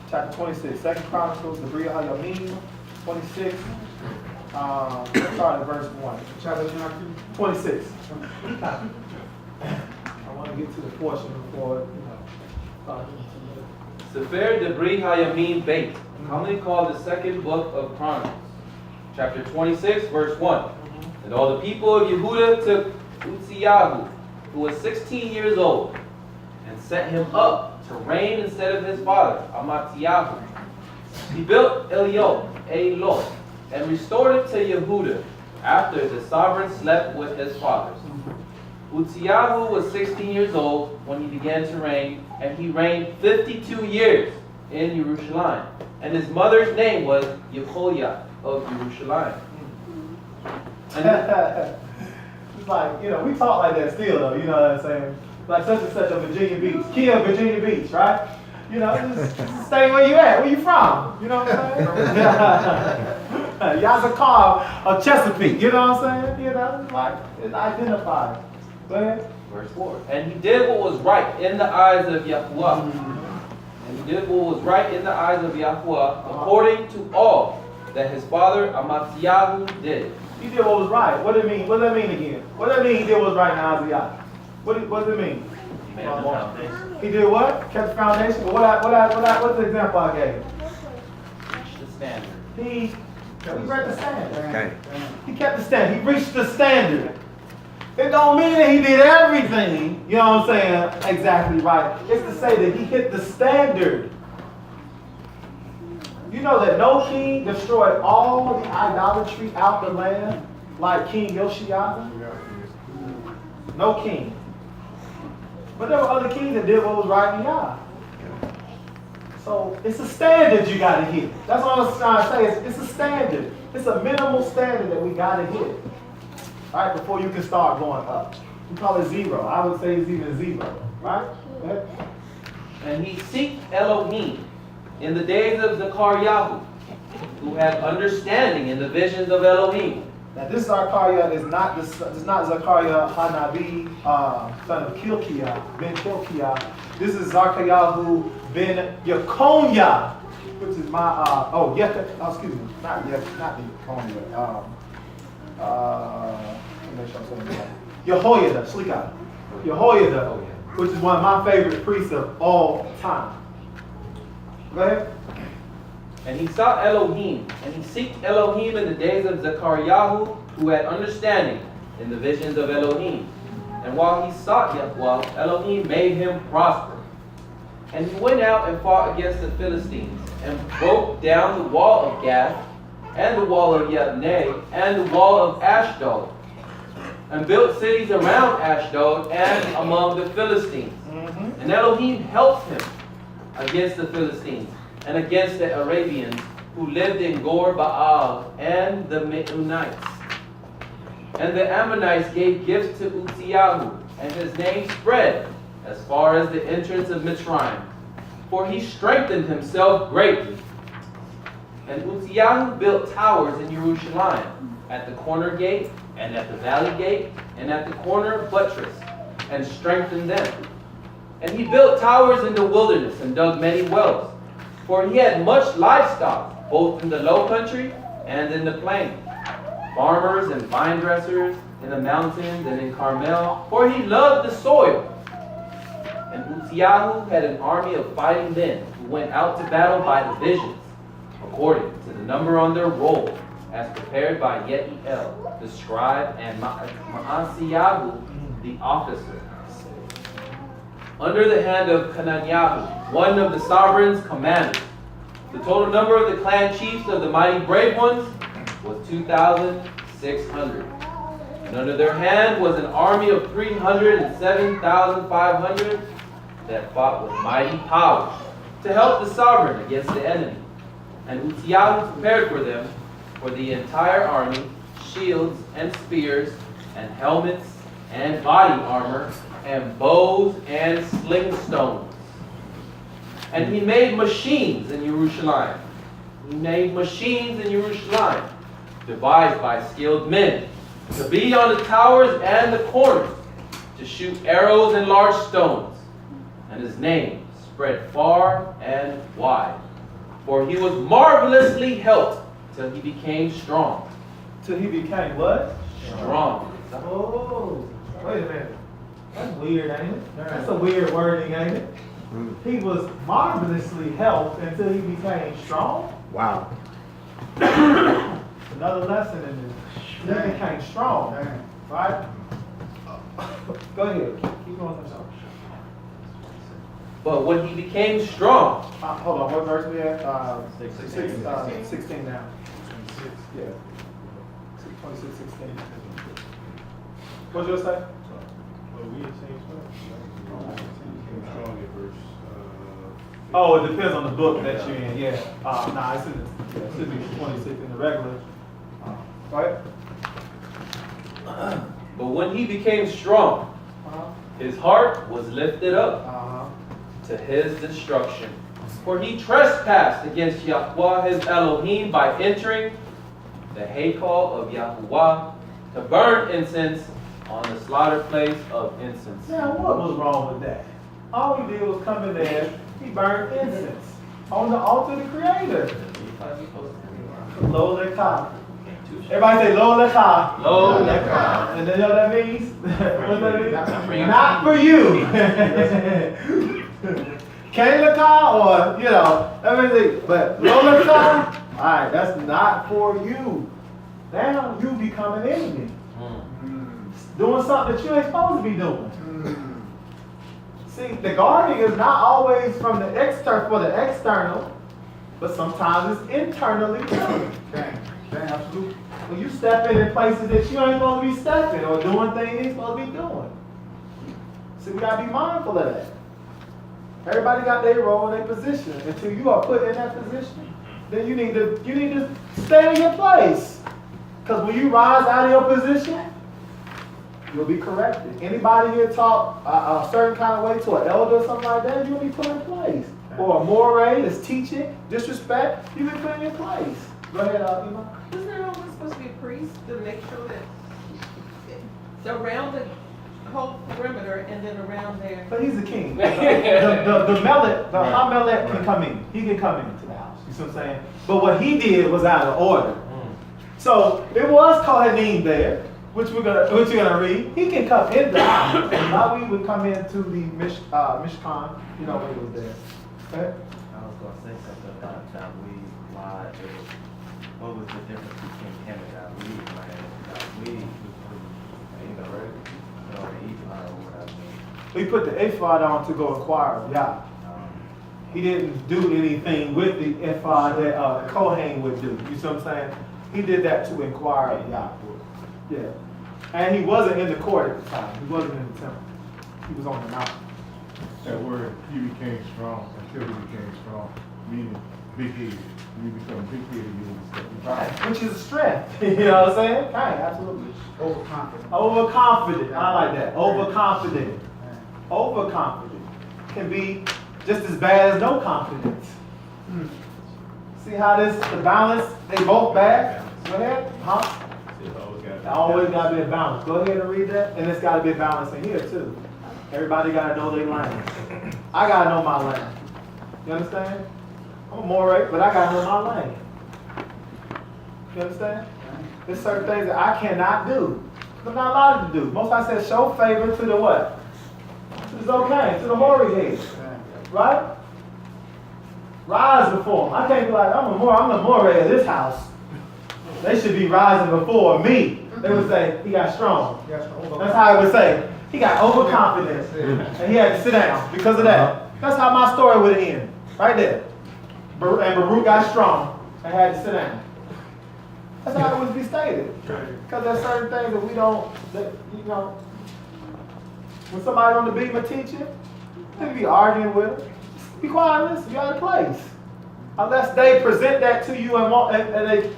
Chapter 26, 2 Chronicles, the Bri HaYamim, 26. Let's start at verse 1. Chapter 26. I want to get to the portion before, Sefer Debri Hayamim Beit, commonly called the second book of Chronicles. Chapter 26, verse 1. And all the people of Yehuda took Uzziyahu, who was 16 years old, and set him up to reign instead of his father, Amatziyahu. He built Elot, and restored it to Yehuda, after the sovereign slept with his fathers. Uzziah was 16 years old when he began to reign, and he reigned 52 years in Jerusalem. And his mother's name was Yehoiah of Jerusalem. It's like, you know, we talk like that still though, you know what I'm saying? Like such and such of Virginia Beach. Kia, Virginia Beach, right? You know, just stay where you at. Where you from? You know what I'm saying? Yazakar of Chesapeake, you know what I'm saying? You know, like, it's identified. Go ahead. Verse 4. And he did what was right in the eyes of Yahuwah. And he did what was right in the eyes of Yahuwah, according to all that his father Amaziah did. He did what was right. What does it mean? What does that mean again? What does that mean he did what was right in Isaiah? What does it mean? He made the foundation. He did what? Kept the foundation? What's the example I gave? Reached the standard. He read the standard. Okay. He kept the standard. He reached the standard. It don't mean that he did everything, you know what I'm saying, exactly right. It's to say that he hit the standard. You know that no king destroyed all the idolatry out the land like King Yoshiyahu? No king. But there were other kings that did what was right in Yah. So it's a standard you got to hit. That's all I'm trying to say. It's a standard. It's a minimal standard that we got to hit. All right, before you can start going up. We call it 0. I would say it's even 0. Right? Go ahead. And he sought Elohim in the days of Zechariah, who had understanding in the visions of Elohim. Now this Zechariah is not Zechariah Hanabi, son of Kilkiah, ben Kilkiah. This is Zechariah ben Yekonia, which is my excuse me, not Yekonia. Make sure I'm saying that. Jehoiada, Shlika. Jehoiada, which is one of my favorite priests of all time. Go ahead. And he sought Elohim, and he sought Elohim in the days of Zechariah, who had understanding in the visions of Elohim. And while he sought Yahweh, Elohim made him prosper. And he went out and fought against the Philistines, and broke down the wall of Gath, and the wall of Yabneh, and the wall of Ashdod, and built cities around Ashdod and among the Philistines. And Elohim helped him against the Philistines and against the Arabians who lived in Gor Baal and the Meunites. And the Ammonites gave gifts to Uzziah, and his name spread as far as the entrance of Mitzrayim, for he strengthened himself greatly. And Uzziah built towers in Jerusalem, at the corner gate, and at the valley gate, and at the corner buttress, and strengthened them. And he built towers in the wilderness, and dug many wells. For he had much livestock, both in the low country and in the plain, farmers and vine dressers in the mountains and in Carmel, for he loved the soil. And Uzziah had an army of fighting men who went out to battle by divisions, according to the number on their roll, as prepared by Yehiel, the scribe, and Maaseiah, the officer, under the hand of Hananiah, one of the sovereign's commanders. The total number of the clan chiefs of the mighty brave ones was 2,600. And under their hand was an army of 307,500 that fought with mighty power to help the sovereign against the enemy. And Uzziah prepared for them, for the entire army, shields and spears and helmets and body armor and bows and sling stones. And he made machines in Jerusalem. He made machines in Jerusalem, devised by skilled men, to be on the towers and the corners, to shoot arrows and large stones. And his name spread far and wide. For he was marvelously helped till he became strong. Till he became what? Strong. Oh, wait a minute. That's weird, ain't it? That's a weird wording, ain't it? He was marvelously helped until he became strong. Wow. Another lesson in this. He became strong. Right? Go ahead. Keep going. But when he became strong, Hold on, what verse we at? 16 now. Yeah. 26:16. What'd you say? Well, we in the same spot. Strong at verse, Oh, it depends on the book that you're in, yeah. Nah, it's in the, yeah, it should be 26 in the regular. Right? But when he became strong, his heart was lifted up to his destruction. For he trespassed against Yahweh his Elohim by entering the Haykal of Yahweh to burn incense on the slaughter place of incense. Now, what was wrong with that? All he did was come in there, he burned incense on the altar of the Creator. Lo Lekah. Everybody say Lo Lekah. Lo Lekah. And then you know what that means? What that means? Not for you. K-Lekah or, you know, everything. But Lo Lekah, alright, that's not for you. Now you become an enemy. Doing something that you ain't supposed to be doing. See, the guarding is not always from the external for the external, but sometimes it's internally too. Absolutely. When you step in places that you ain't supposed to be stepping or doing things you ain't supposed to be doing. See, we gotta be mindful of that. Everybody got their role and their position. Until you are put in that position, then you need to stay in your place. Because when you rise out of your position, you'll be corrected. Anybody here talk a certain kind of way to an elder or something like that, you'll be put in place. Or a moray that's teaching, disrespect, you'll be put in your place. Go ahead, Ima. Isn't there always supposed to be a priest to make sure that it's around the whole perimeter and then around there? But he's the king. The Melech, the Hamelech can come in. He can come into the house. You see what I'm saying? But what he did was out of order. So it was Kohanim there, which you're gonna read. He can come in the house. Now we would come into the Mishkan, you know, when he was there. Okay? I was gonna say something about what was the difference between him and David, man? David He put the ephod on to go inquire of Yah. He didn't do anything with the ephod that Kohen would do. You see what I'm saying? He did that to inquire of Yah. Yeah. And he wasn't in the court at the time. He wasn't in the temple. He was on the mountain. That word, he became strong, until he became strong, meaning big-headed. When you become big-headed, you will be stepping. Right. Which is a strength. You know what I'm saying? Right, absolutely. Overconfident. Overconfident. I like that. Overconfident. Overconfident can be just as bad as no confidence. See how the balance, they both bad? Go ahead. Huh? Always got to be a balance. Go ahead and read that. And it's got to be a balance in here too. Everybody got to know their lane. I got to know my lane. You understand? I'm a moray, but I got to know my lane. You understand? There's certain things that I cannot do. I'm not allowed to do. Most I said show favor to the what? To the okay, to the moray head. Right? Rise before them. I can't be like, I'm the moray of this house. They should be rising before me. They would say, he got strong. That's how I would say. He got overconfidence. And he had to sit down because of that. That's how my story would end. Right there. And BARUCK got strong and had to sit down. That's how it would be stated. Because there's certain things that we don't, you know, when somebody on the beam of teaching, they be arguing with them. Be quiet and listen. You're out of place. Unless they present that to you and they,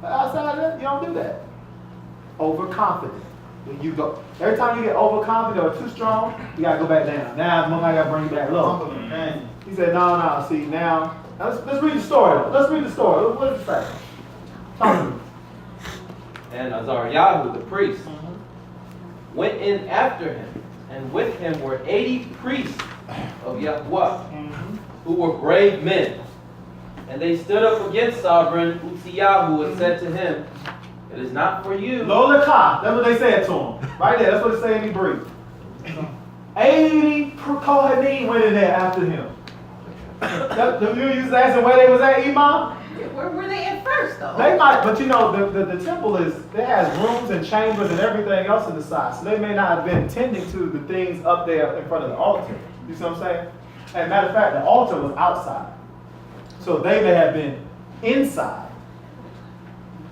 outside of that, you don't do that. Overconfident. When you go, every time you get overconfident or too strong, you gotta go back down. Now I gotta bring you back low. He said, no, see now let's read the story. Let's read the story. What does it say? Talk to me. And Azariah, the priest, went in after him, and with him were 80 priests of Yahweh, who were brave men. And they stood up against sovereign Uzziah, and said to him, it is not for you. Lo Lekah, that's what they said to him. Right there, that's what it said in Hebrew. 80 Kohanim went in there after him. You used to asking where they was at, Imam? Where were they at first, though? They might, but you know, the temple it has rooms and chambers and everything else on the side. So they may not have been tending to the things up there in front of the altar. You see what I'm saying? And matter of fact, the altar was outside. So they may have been inside.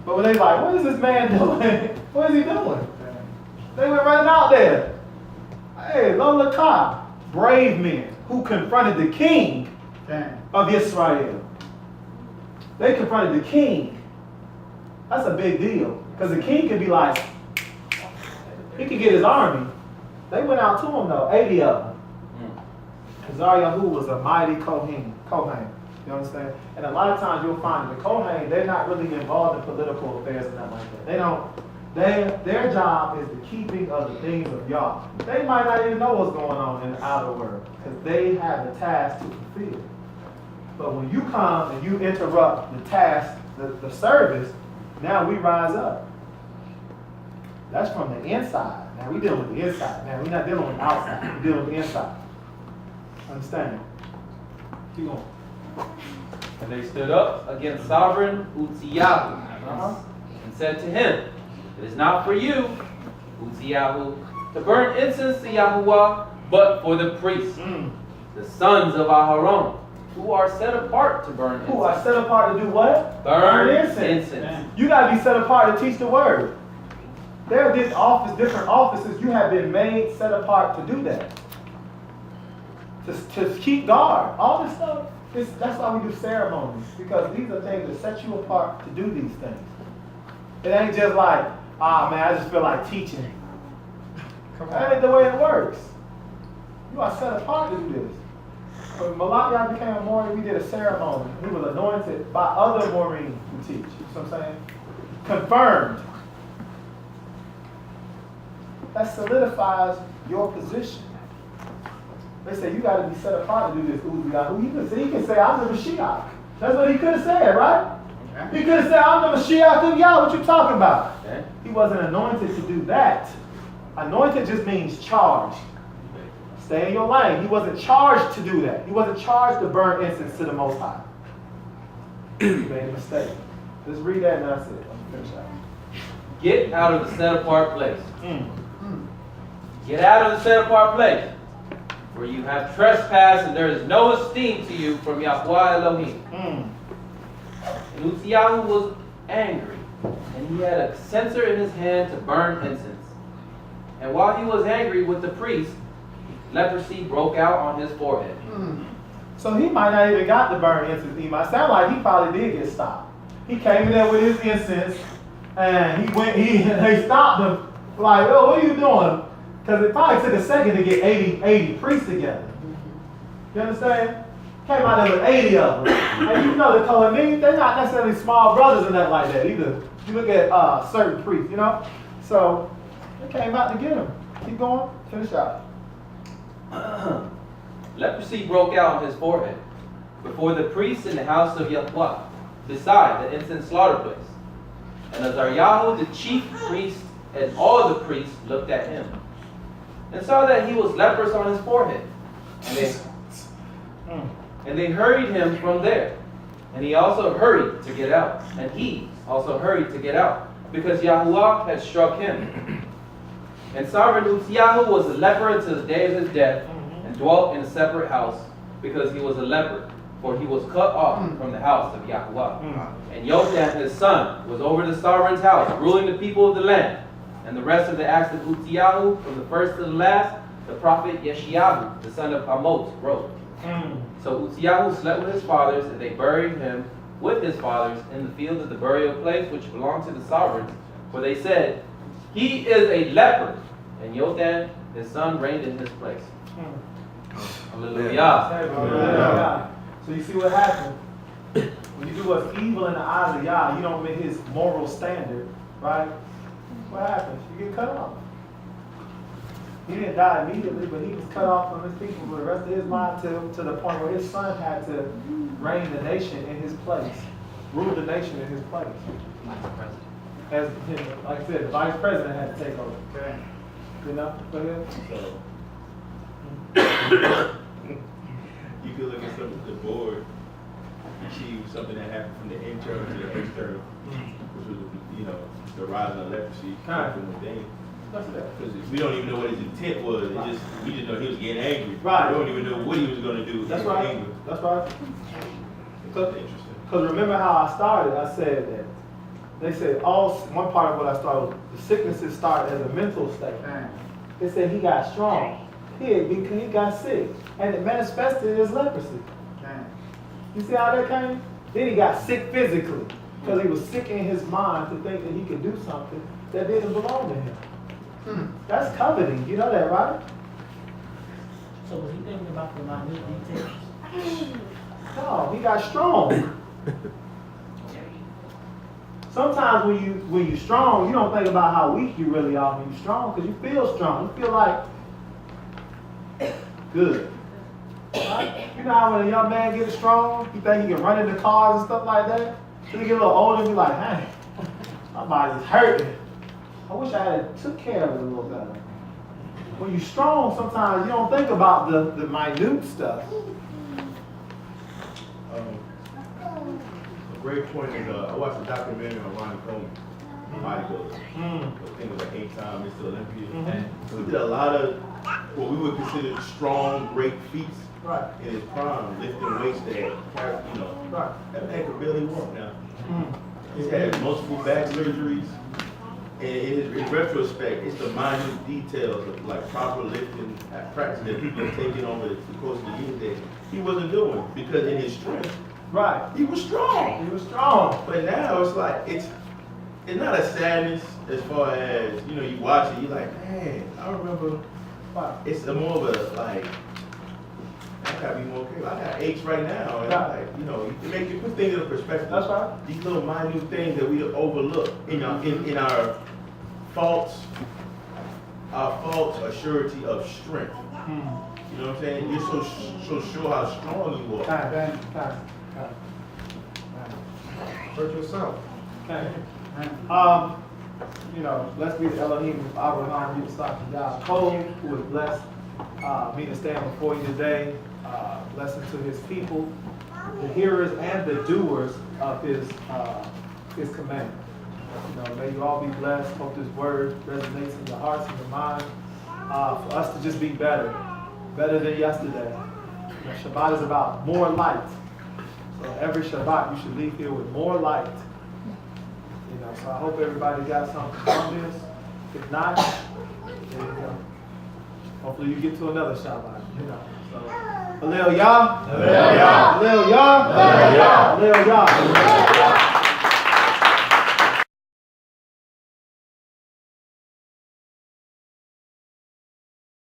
But when they like, what is this man doing? What is he doing? They went running out there. Hey, Lola Ka, brave men who confronted the king of Israel. They confronted the king. That's a big deal. Because the king could be like, he could get his army. They went out to him though, 80 of them. Zariah was a mighty Kohen. You understand? And a lot of times you'll find the Kohen, they're not really involved in political affairs and nothing like that. They don't. Their job is the keeping of the things of Yah. They might not even know what's going on in the outer world because they have the task to fulfill. But when you come and you interrupt the task, the service, now we rise up. That's from the inside. Now we're dealing with the inside. Now we're not dealing with the outside. We're dealing with the inside. Understand? Keep going. And they stood up against sovereign Uzziyahu and said to him, it is not for you, Uzziyahu, to burn incense to Yahuwah, but for the priests, the sons of Aharon, who are set apart to burn incense. Who are set apart to do what? Burn incense. You got to be set apart to teach the word. There are different offices you have been made set apart to do that. To keep guard. All this stuff, that's why we do ceremonies. Because these are things that set you apart to do these things. It ain't just like, man, I just feel like teaching. That ain't the way it works. You are set apart to do this. When Malachi became a Moray, we did a ceremony. He was anointed by other Morays who teach. You know what I'm saying? Confirmed. That solidifies your position. They say you got to be set apart to do this. He can say, I'm the Mashiach. That's what he could have said, right? Okay. He could have said, I'm the Mashiach of Yah. What you talking about? Okay. He wasn't anointed to do that. Anointed just means charged. Stay in your lane. He wasn't charged to do that. He wasn't charged to burn incense to the Most High. He made a mistake. Let's read that and that's it. Let's finish out. Get out of the set apart place. Get out of the set apart place, where you have trespassed and there is no esteem to you from Yahuwah Elohim. And Uzziyahu was angry, and he had a censer in his hand to burn incense. And while he was angry with the priest, leprosy broke out on his forehead. So he might not even got to burn incense. He might sound like he probably did get stopped. He came in there with his incense, and they stopped him. Like, oh, what are you doing? Because it probably took a second to get 80 priests together. You understand? Came out there with 80 of them. And you know the Kohanim, they're not necessarily small brothers and that like that either. You look at certain priests, you know? So they came out to get him. Keep going. Finish out. Leprosy broke out on his forehead before the priests in the house of Yahuwah, beside the incense slaughter place. And Azariah, the chief priest, and all the priests looked at him and saw that he was leprous on his forehead. And they hurried him from there. And he also hurried to get out. And he also hurried to get out, because Yahuwah had struck him. And sovereign Uzziyahu was a leper until the day of his death, and dwelt in a separate house, because he was a leper, for he was cut off from the house of Yahuwah. And Yotam, his son, was over the sovereign's house, ruling the people of the land. And the rest of the acts of Uzziyahu, from the first to the last, the prophet Yeshayahu, the son of Amos, wrote. So Uzziyahu slept with his fathers, and they buried him with his fathers in the field of the burial place which belonged to the sovereigns. For they said, he is a leper. And Yotam, his son, reigned in his place. Hallelujah. So you see what happened? When you do what's evil in the eyes of Yah, you don't meet his moral standard, right? What happens? You get cut off. He didn't die immediately, but he was cut off from his people for the rest of his life to the point where his son had to reign the nation in his place, rule the nation in his place. As like I said, the vice president had to take over. Okay. You know? So. You could look at some of the board, achieve something that happened from the internal to the external, which was, the rise of leprosy from within. Because we don't even know what his intent was. We just know he was getting angry. Right. We don't even know what he was going to do. That's right. Angry. That's right. It's interesting. Because remember how I started? I said that They said one part of what I started, the sicknesses start as a mental state. They said he got strong. He got sick. And it manifested in his leprosy. You see how that came? Then he got sick physically. Because he was sick in his mind to think that he could do something that didn't belong to him. That's coveting. You know that, right? So was he thinking about the minute details? No, he got strong. Sometimes when you strong, you don't think about how weak you really are when you're strong, because you feel strong. You feel like good. Right? You know how when a young man gets strong, you think he can run into cars and stuff like that? Then he get a little older and be like, hey, my body's hurting. I wish I had took care of it a little better. When you're strong, sometimes you don't think about the minute stuff. A great point is, I watched a documentary on Ronnie Coleman, bodybuilder. I think it was like 8-time Mr. Olympia. So he did a lot of what we would consider strong, great feats in his prime, lifting weights that, that man could barely walk now. He's had multiple back surgeries. And in retrospect, it's the minute details of like proper lifting at practice that people have taken over the course of the years that he wasn't doing, because in his strength, he was strong. He was strong. But now it's like it's not a sadness as far as, you watch it, you're like, man, I remember. It's more of a like, I gotta be more careful. I got aches right now, and it makes you put things in perspective. That's right. These little minute things that we overlook in our false assurity of strength. You know what I'm saying? You're so sure how strong you are. Hurt yourself. Okay. Let's be the Elohim of Abraham, Yitzhak, Yaakov, who has blessed me to stand before you today. Blessing to his people, the hearers and the doers of his command. May you all be blessed. Hope this word resonates in your hearts and your minds. For us to just be better than yesterday. Shabbat is about more light. So every Shabbat you should leave here with more light. So I hope everybody got something from this. If not, hopefully you get to another Shabbat. So, Hallel Yah. Hallel Yah. Hallel Yah. Hallel Yah.